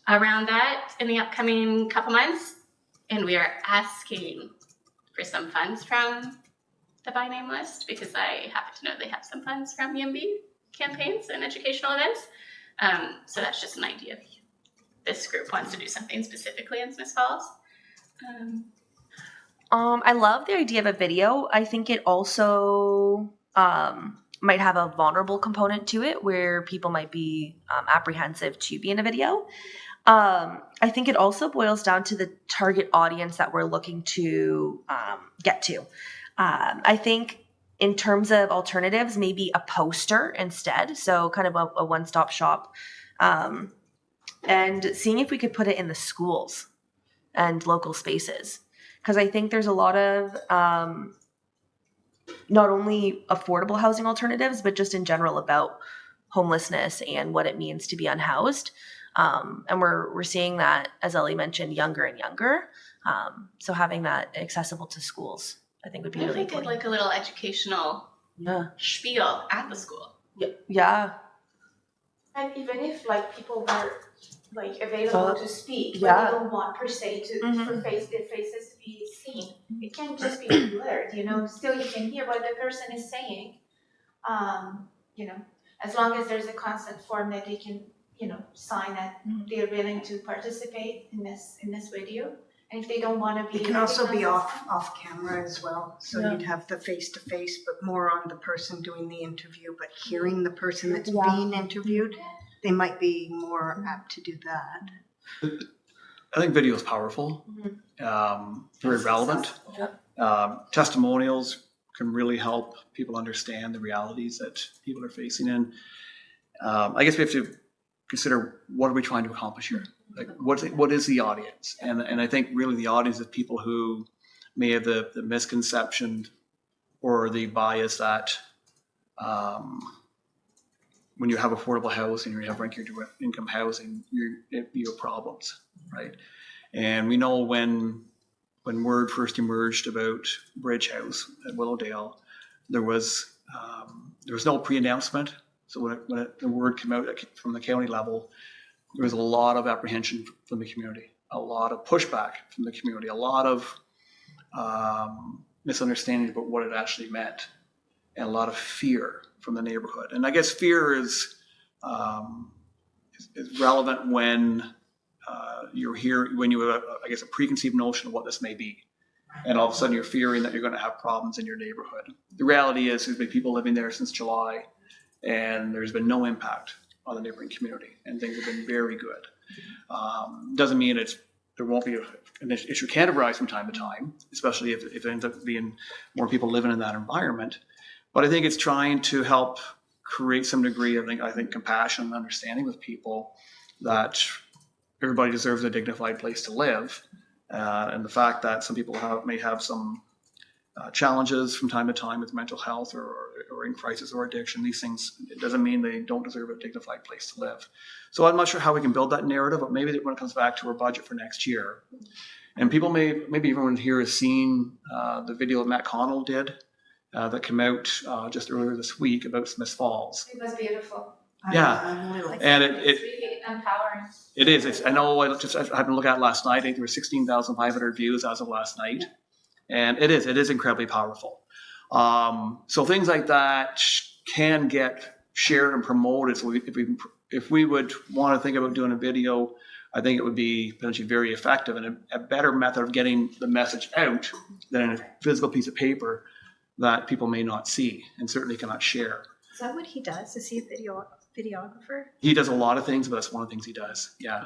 around that in the upcoming couple months. And we are asking for some funds from the by name list because I happen to know they have some funds from YIMBY campaigns and educational events. So that's just an idea if this group wants to do something specifically in Smiths Falls. I love the idea of a video. I think it also might have a vulnerable component to it where people might be apprehensive to be in a video. I think it also boils down to the target audience that we're looking to get to. I think in terms of alternatives, maybe a poster instead. So kind of a one-stop shop. And seeing if we could put it in the schools and local spaces. Because I think there's a lot of not only affordable housing alternatives, but just in general about homelessness and what it means to be unhoused. And we're seeing that, as Ellie mentioned, younger and younger. So having that accessible to schools, I think would be really important. Like a little educational spiel at the school. Yeah. And even if like people were like available to speak, but they don't want per se for their faces to be seen, it can just be blurred. Still you can hear what the person is saying. As long as there's a consent form that they can, sign that they're willing to participate in this video. And if they don't want to be, it can also be off camera as well. So you'd have the face to face, but more on the person doing the interview, but hearing the person that's being interviewed, they might be more apt to do that. I think video is powerful, very relevant. Testimonials can really help people understand the realities that people are facing. And I guess we have to consider, what are we trying to accomplish here? Like, what is the audience? And I think really the audience is people who may have the misconception or the bias that when you have affordable housing or you have ranking income housing, you have problems, right? And we know when word first emerged about Bridge House at Willowdale, there was no pre-announcement. So when the word came out from the county level, there was a lot of apprehension from the community, a lot of pushback from the community, a lot of misunderstanding about what it actually meant, and a lot of fear from the neighborhood. And I guess fear is relevant when you're here, when you have, I guess, a preconceived notion of what this may be. And all of a sudden you're fearing that you're going to have problems in your neighborhood. The reality is there's been people living there since July, and there's been no impact on the neighboring community, and things have been very good. Doesn't mean there won't be an issue can arise from time to time, especially if it ends up being more people living in that environment. But I think it's trying to help create some degree of, I think, compassion and understanding with people that everybody deserves a dignified place to live. And the fact that some people may have some challenges from time to time with mental health or in crisis or addiction, these things, it doesn't mean they don't deserve a dignified place to live. So I'm not sure how we can build that narrative, but maybe when it comes back to our budget for next year, and people maybe everyone here has seen the video that Matt Connell did that came out just earlier this week about Smiths Falls. It was beautiful. Yeah, and It's really empowering. it is. I know. I happened to look at it last night. I think there were 16,500 views as of last night, and it is incredibly powerful. So things like that can get shared and promoted. So if we would want to think about doing a video, I think it would be potentially very effective and a better method of getting the message out than a physical piece of paper that people may not see and certainly cannot share. Is that what he does? Is he a videographer? He does a lot of things, but that's one of the things he does. Yeah.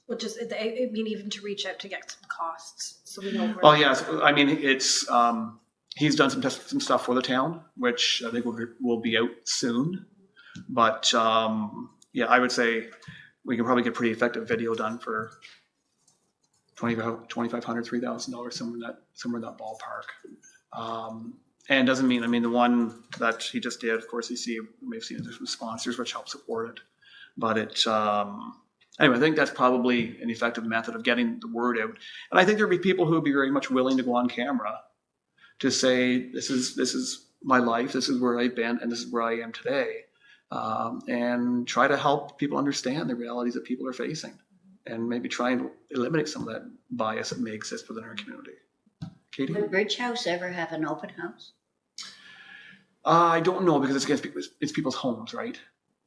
Well, just, I mean, even to reach out to get some costs, so we know where. Oh yes, I mean it's he's done some stuff for the town, which I think will be out soon. But yeah, I would say we can probably get pretty effective video done for $2,500, $3,000, somewhere in that ballpark. And doesn't mean, I mean, the one that he just did, of course, you may have seen it, there's some sponsors which help support it. But anyway, I think that's probably an effective method of getting the word out. And I think there'd be people who would be very much willing to go on camera to say, this is my life, this is where I've been, and this is where I am today. And try to help people understand the realities that people are facing and maybe try and eliminate some of that bias that may exist within our community. Katie? Would Bridge House ever have an open house? I don't know, because it's people's homes, right?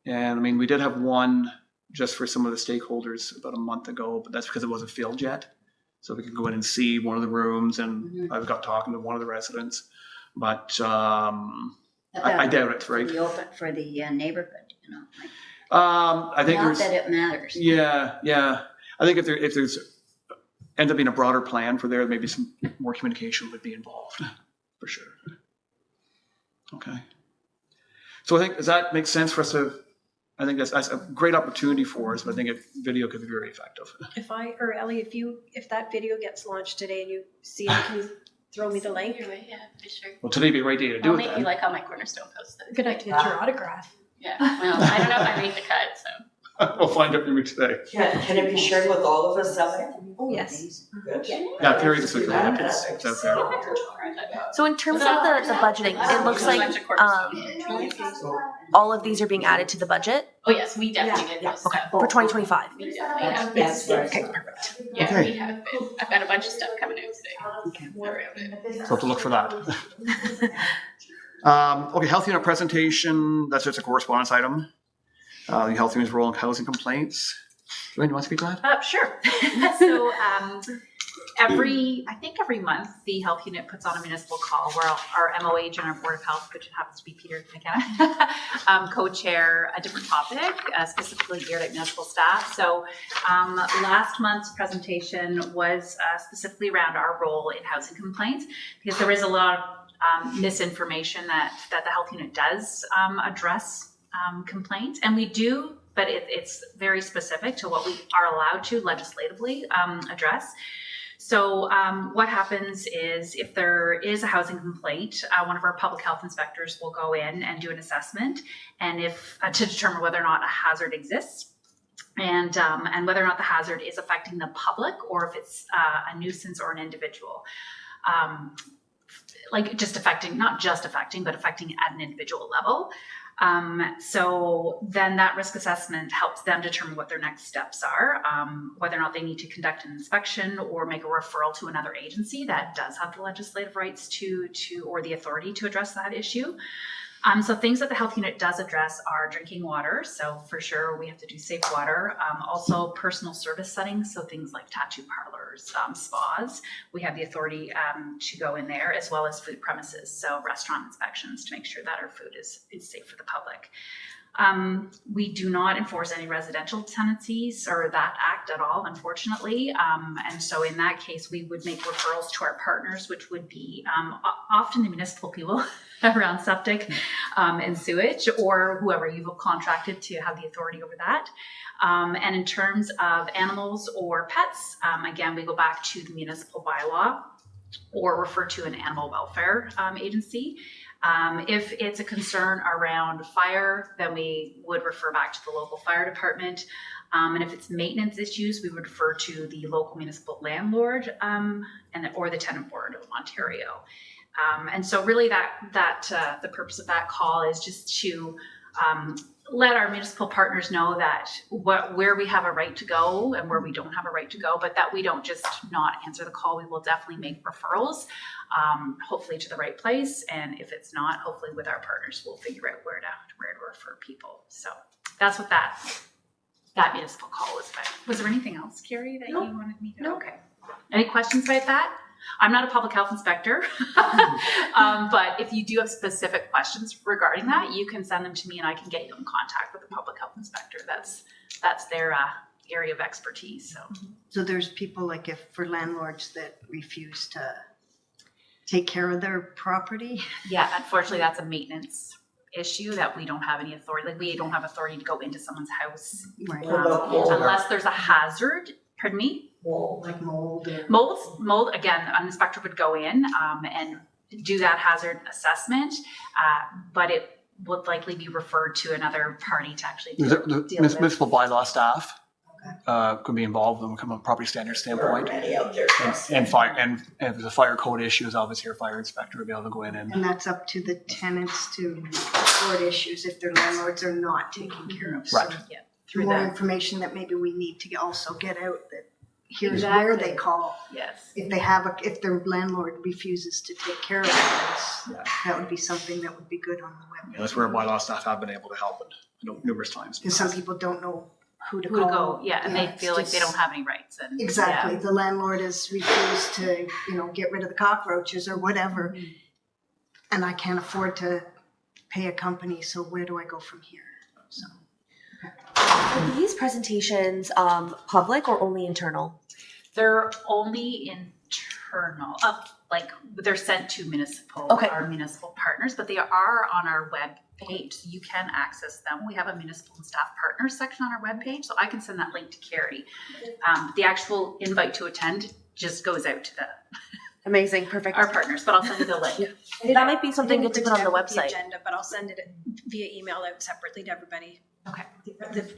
And I mean, we did have one just for some of the stakeholders about a month ago, but that's because it wasn't filled yet. So we could go in and see one of the rooms, and I've got talking to one of the residents, but I doubt it, right? For the neighborhood, you know. I think Not that it matters. Yeah. I think if there's ends up being a broader plan for there, maybe some more communication would be involved, for sure. Okay. So I think, does that make sense for us to? I think that's a great opportunity for us, but I think video could be very effective. Ellie, if that video gets launched today and you see it, can you throw me the link? Yeah, for sure. Well, today would be a great day to do I'll it make then. you like on my Cornerstone post. Good night to get your autograph. Yeah, well, I don't know if I make the cut, so. We'll find out from you today. Can it be shared with all of us out there? Oh, yes. Good. Yeah, Perry just looked at it. It's out there. So in terms of the budgeting, it looks like all of these are being added to the budget Oh, yes, we definitely did those okay, stuff. for 2025. We definitely have been. Yes, yes. Okay, perfect. Yeah, Okay. we have been. I've got a bunch of stuff coming out today. Around it. So we'll have to look for that. Okay, health unit presentation, that's just a correspondence item. The health unit's role in housing complaints. Joanne, you want to speak to that? Sure. So every month, the health unit puts on a municipal call where our MOH and our Board of Health, which happens to be Peter McKenna, co-chair a different topic, specifically geared at municipal staff. So last month's presentation was specifically around our role in housing complaints, because there is a lot of misinformation that the health unit does address complaints, and we do, but it's very specific to what we are allowed to legislatively address. So what happens is, if there is a housing complaint, one of our public health inspectors will go in and do an assessment, and if to determine whether or not a hazard exists, and whether or not the hazard is affecting the public, or if it's a nuisance or an individual. Like just affecting, not just affecting, but affecting at an individual level. So then that risk assessment helps them determine what their next steps are, whether or not they need to conduct an inspection or make a referral to another agency that does have the legislative rights to or the authority to address that issue. So things that the health unit does address are drinking water. So for sure, we have to do safe water. Also personal service settings. So things like tattoo parlors, spas. We have the authority to go in there, as well as food premises. So restaurant inspections to make sure that our food is safe for the public. We do not enforce any residential tenancies or that act at all, unfortunately. And so in that case, we would make referrals to our partners, which would be often the municipal people around septic and sewage, or whoever you've contracted to have the authority over that. And in terms of animals or pets, again, we go back to the municipal bylaw or refer to an animal welfare agency. If it's a concern around fire, then we would refer back to the local fire department. And if it's maintenance issues, we would refer to the local municipal landlord or the tenant board of Ontario. And so really the purpose of that call is just to let our municipal partners know that where we have a right to go and where we don't have a right to go, but that we don't just not answer the call. We will definitely make referrals, hopefully to the right place. And if it's not, hopefully with our partners, we'll figure out where to refer people. So that's what that municipal call was about. Was there anything else, Carrie, that you wanted me to? No. Okay. Any questions about that? I'm not a public health inspector, but if you do have specific questions regarding that, you can send them to me and I can get you in contact with the public health inspector. That's their area of expertise. So there's people like for landlords that refuse to take care of their property? Yeah, unfortunately, that's a maintenance issue that we don't have any authority. Like we don't have authority to go into someone's house Right. unless there's a hazard. Pardon me? Like mold. Mold, again, an inspector would go in and do that hazard assessment, but it would likely be referred to another party to actually deal with. Municipal bylaw staff could be involved from a property standard standpoint. Already out there. And fire, and if there's a fire code issues, obviously our fire inspector would be able to go in and. And that's up to the tenants to report issues if their landlords are not taking care of. Right. So Yeah, through more that. information that maybe we need to also get out that here's Exactly. where they call. Yes. If their landlord refuses to take care of things, that would be something that would be good on the web. Yeah, that's where bylaw staff have been able to help numerous times. Because some people don't know who to Who to call. go, yeah, and they it's feel like they just- don't have any rights. And Exactly. yeah. The landlord has refused to, get rid of the cockroaches or whatever. Mm-hmm. And I can't afford to pay a company, so where do I go from here? So Are these presentations public or only internal? They're only internal, they're sent to our municipal partners, but they are on our web page, so you can access them. We have a municipal and staff partners section on our web page, so I can send that link to Carrie. The actual invite to attend just goes out to Amazing, perfect. our partners, but I'll send you the link. That might be something I good to didn't put on the print it out with website. agenda, but I'll send it via email out separately to everybody. Okay.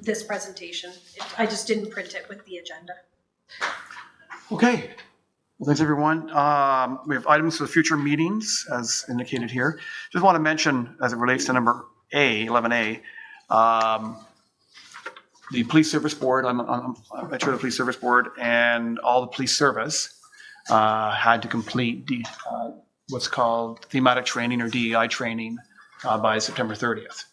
This presentation. I just didn't print it with the agenda. Okay. Well, thanks, everyone. We have items for future meetings, as indicated here. Just want to mention, as it relates to number 11A, the Police Service Board, I'm a chair of the Police Service Board, and all the police service had to complete the what's called thematic training or DEI training by September 30th.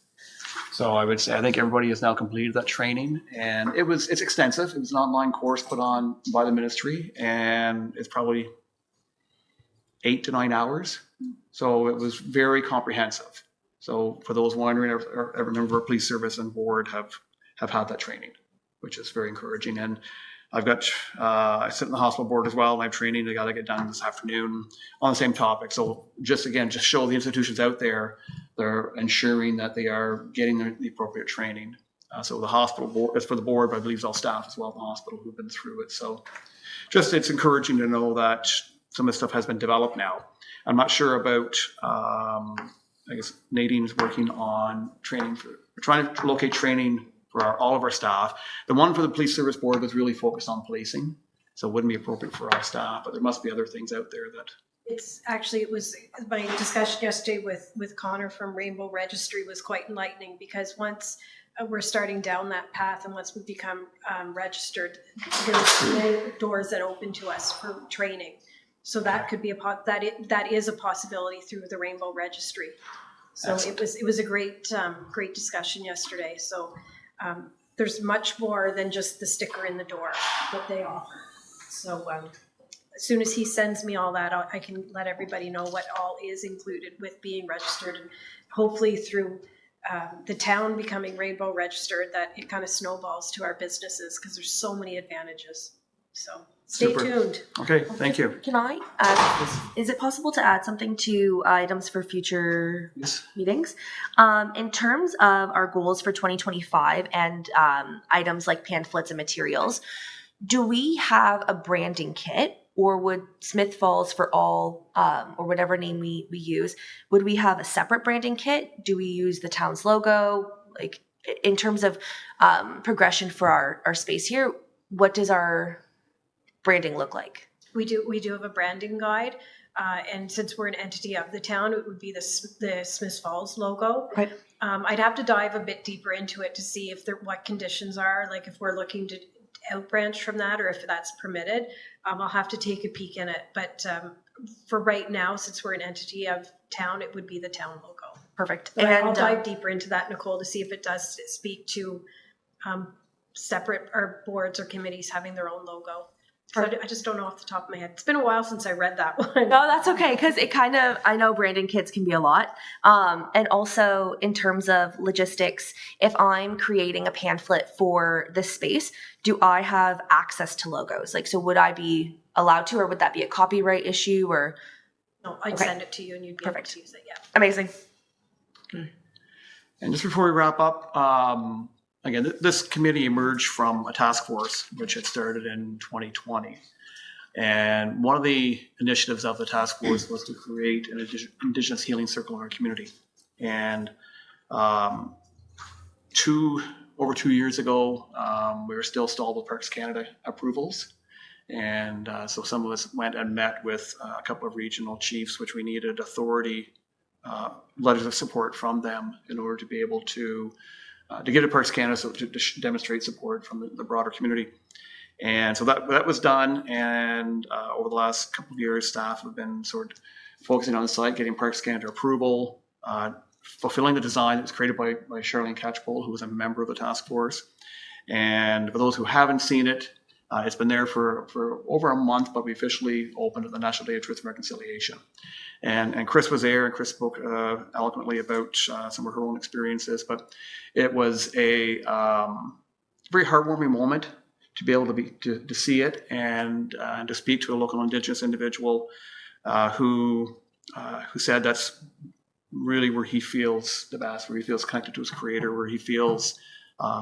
So I think everybody has now completed that training, and it's extensive. It was an online course put on by the ministry, and it's probably 8 to 9 hours. So it was very comprehensive. So for those wondering, every member of police service and board have had that training, which is very encouraging. And I've got, I sit in the hospital board as well, and I have training I got to get done this afternoon on the same topic. So just show the institutions out there, they're ensuring that they are getting the appropriate training. So the hospital board, as for the board, but I believe it's all staff as well at the hospital who've been through it. So it's encouraging to know that some of this stuff has been developed now. I'm not sure about, I guess Nadine's working on training we're trying to locate training for all of our staff. The one for the police service board was really focused on policing, so it wouldn't be appropriate for our staff, but there must be other things out there It's actually, it was my discussion yesterday with Connor from Rainbow Registry was quite enlightening, because once we're starting down that path and once we become registered, there's many doors that open to us for training. So that could be that is a possibility through the Rainbow Registry. So Excellent. it was a great discussion yesterday. So there's much more than just the sticker in the door that they offer. So as soon as he sends me all that, I can let everybody know what all is included with being registered, and hopefully through the town becoming Rainbow registered, that it kind of snowballs to our businesses, because there's so many advantages. So stay Super. tuned. Okay, thank you. Can I add, is it possible to add something to items for future Yes. meetings? In terms of our goals for 2025 and items like pamphlets and materials, do we have a branding kit, or would Smith Falls for All, or whatever name we use, would we have a separate branding kit? Do we use the town's logo? Like, in terms of progression for our space here, what does our branding look like? We do have a branding guide, and since we're an entity of the town, it would be the Smith Falls logo. Right. I'd have to dive a bit deeper into it to see what conditions are, like if we're looking to outbranch from that, or if that's permitted. I'll have to take a peek in it, but for right now, since we're an entity of town, it would be the town logo. Perfect. But And I'll dive deeper into that, Nicole, to see if it does speak to separate or boards or committees having their own logo. So I just don't know off the top of my head. It's been a while since I read that one. No, that's okay, because I know branding kits can be a lot. And also in terms of logistics, if I'm creating a pamphlet for this space, do I have access to logos? Like, so would I be allowed to, or would that be a copyright issue, or? No, I'd Okay. send it to you and you'd be able Perfect. to use it, yeah. Amazing. And just before we wrap up, again, this committee emerged from a task force which had started in 2020. And one of the initiatives of the task force was to create an Indigenous healing circle in our community. And over 2 years ago, we were still stalled with Parks Canada approvals. And so some of us went and met with a couple of regional chiefs, which we needed authority letters of support from them in order to be able to give to Parks Canada, so to demonstrate support from the broader community. And so that was done. And over the last couple of years, staff have been sort of focusing on the site, getting Parks Canada approval, fulfilling the design that was created by Charlene Catchpole, who was a member of the task force. And for those who haven't seen it, it's been there for over a month, but we officially opened at the National Day of Truth and Reconciliation. And Chris was there, and Chris spoke eloquently about some of her own experiences. But it was a very heartwarming moment to be able to see it and to speak to a local Indigenous individual who said that's really where he feels the best, where he feels connected to his creator, where he feels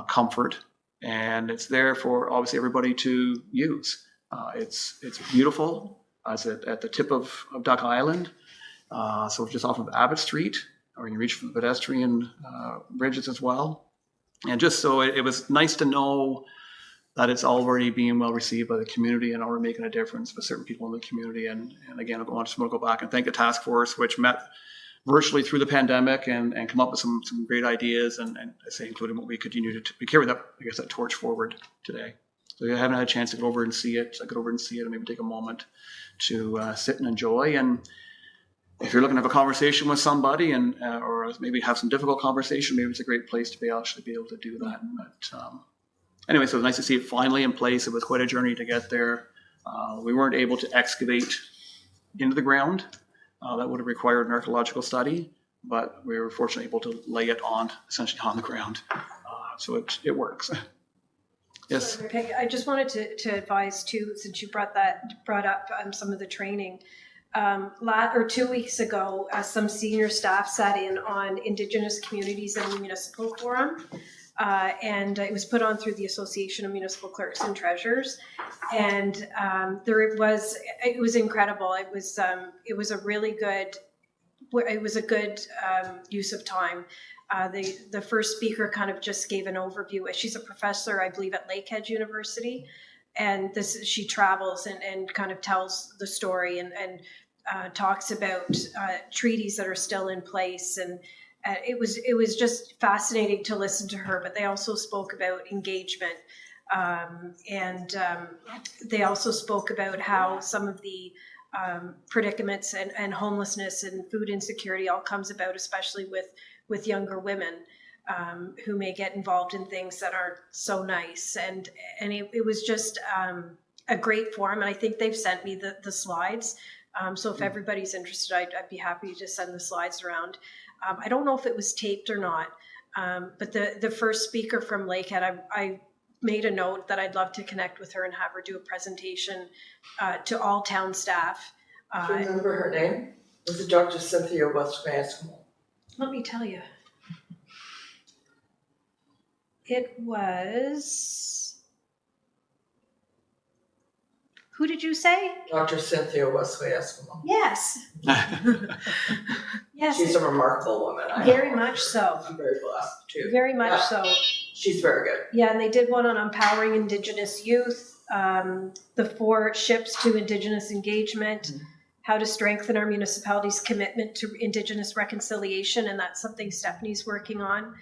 comfort. And it's there for obviously everybody to use. It's beautiful. It's at the tip of Duck Island. So just off of Abbott Street, or you can reach for the pedestrian bridges as well. And just so it was nice to know that it's already being well received by the community and already making a difference for certain people in the community. And again, I just want to go back and thank the task force, which met virtually through the pandemic and come up with some great ideas, and I say including what we continue to carry that torch forward today. So if you haven't had a chance to go over and see it, and maybe take a moment to sit and enjoy. And if you're looking to have a conversation with somebody or maybe have some difficult conversation, maybe it's a great place to be able to do that. But anyway, so it was nice to see it finally in place. It was quite a journey to get there. We weren't able to excavate into the ground. That would have required an archaeological study, but we were fortunately able to lay it essentially on the ground. So it works. Yes. I just wanted to advise too, since you brought up some of the training. 2 weeks ago, some senior staff sat in on Indigenous Communities in the Municipal Forum. And it was put on through the Association of Municipal Clerks and Treasurers, and it was incredible. It was a really good. It was a good use of time. The first speaker kind of just gave an overview. She's a professor, I believe, at Lakehead University, and she travels and kind of tells the story and talks about treaties that are still in place, and it was just fascinating to listen to her. But they also spoke about engagement, and they also spoke about how some of the predicaments and homelessness and food insecurity all comes about, especially with younger women who may get involved in things that aren't so nice. And it was just a great forum, and I think they've sent me the slides. So if everybody's interested, I'd be happy to send the slides around. I don't know if it was taped or not, but the first speaker from Lakehead, I made a note that I'd love to connect with her and have her do a presentation to all town staff. Do you remember her name? Was it Dr. Cynthia Westmanscombe? Let me tell you. It was... Who did you say? Dr. Cynthia Westmanscombe. Yes. Yes. She's a remarkable woman. Very much so. I'm very blessed too. Very much so. She's very good. Yeah, and they did one on empowering Indigenous youth, the 4 ships to Indigenous engagement, how to strengthen our municipality's commitment to Indigenous reconciliation, and that's something Stephanie's working on.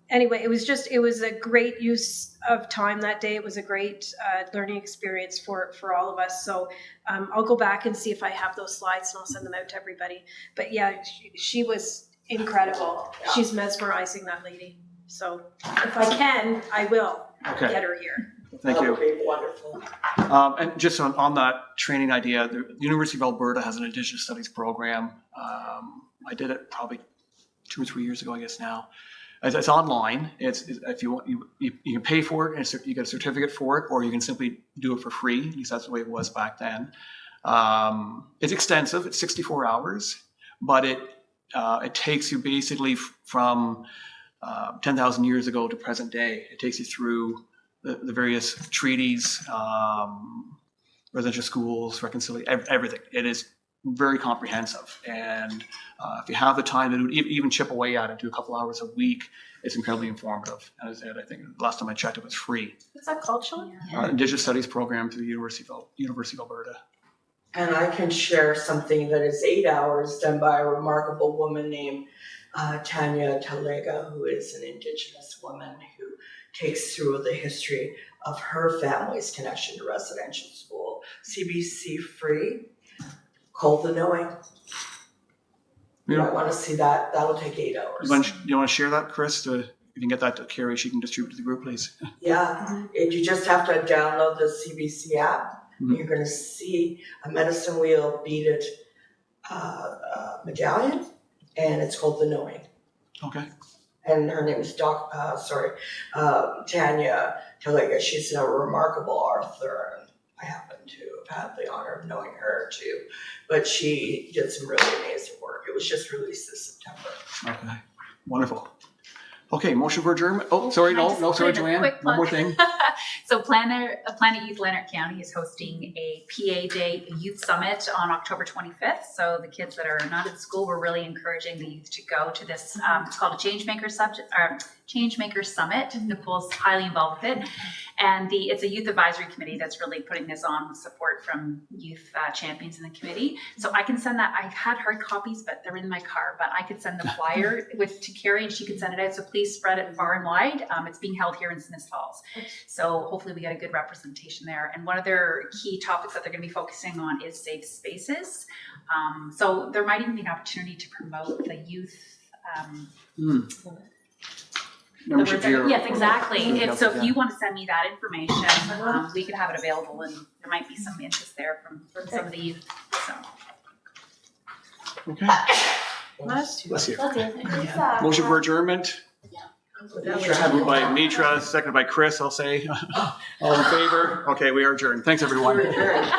Anyway, it was a great use of time that day. It was a great learning experience for all of us. So I'll go back and see if I have those slides, and I'll send them out to everybody. But yeah, she was incredible. She's mesmerizing, that lady. So if I can, I will get her here. Thank you. That would be wonderful. And just on that training idea, the University of Alberta has an Indigenous Studies program. I did it probably 2 or 3 years ago, I guess now. It's online. It's if you want, you can pay for it, and you get a certificate for it, or you can simply do it for free. At least that's the way it was back then. It's extensive. It's 64 hours, but it takes you basically from 10,000 years ago to present day. It takes you through the various treaties, residential schools, reconciliation, everything. It is very comprehensive, and if you have the time to even chip away at it, do a couple hours a week, it's incredibly informative. And as I said, I think the last time I checked, it was free. What's that called, Sean? Indigenous Studies program through the University of Alberta. And I can share something that is 8 hours done by a remarkable woman named Tanya Talega, who is an Indigenous woman who takes through the history of her family's connection to residential school. CBC free, called The Knowing. You might want to see that. That'll take 8 hours. You want to share that, Chris? If you can get that to Carrie, she can distribute to the group, please. Yeah, you just have to download the CBC app. You're going to see a medicine wheel beaded medallion, and it's called The Knowing. Okay. And her name is Tanya Talega. She's a remarkable author, and I happen to have had the honor of knowing her too. But she did some really amazing work. It was just released this September. Okay. Wonderful. Okay, motion for adjournment. Oh, sorry, sorry, Joanne. One more thing. So Planet Youth Leonard County is hosting a PA Day Youth Summit on October 25th. So the kids that are not at school, we're really encouraging the youth to go to this. It's called a Changemaker Summit. Nicole's highly involved with it. And it's a youth advisory committee that's really putting this on with support from youth champions in the committee. So I can send that. I had hard copies, but they're in my car. But I could send the flyer to Carrie, and she could send it out. So please spread it far and wide. It's being held here in Smiths Falls. So hopefully we get a good representation there. And one of their key topics that they're going to be focusing on is safe spaces. So there might even be an opportunity to promote the youth. Yes, exactly. If you want to send me that information, we could have it available, and there might be some interest there from some of the youth. So. Okay. Bless you. Okay. Motion for adjournment. Moved by Mitra, seconded by Chris, I'll say. All in favor? Okay, we are adjourned. Thanks, everyone. We're adjourned.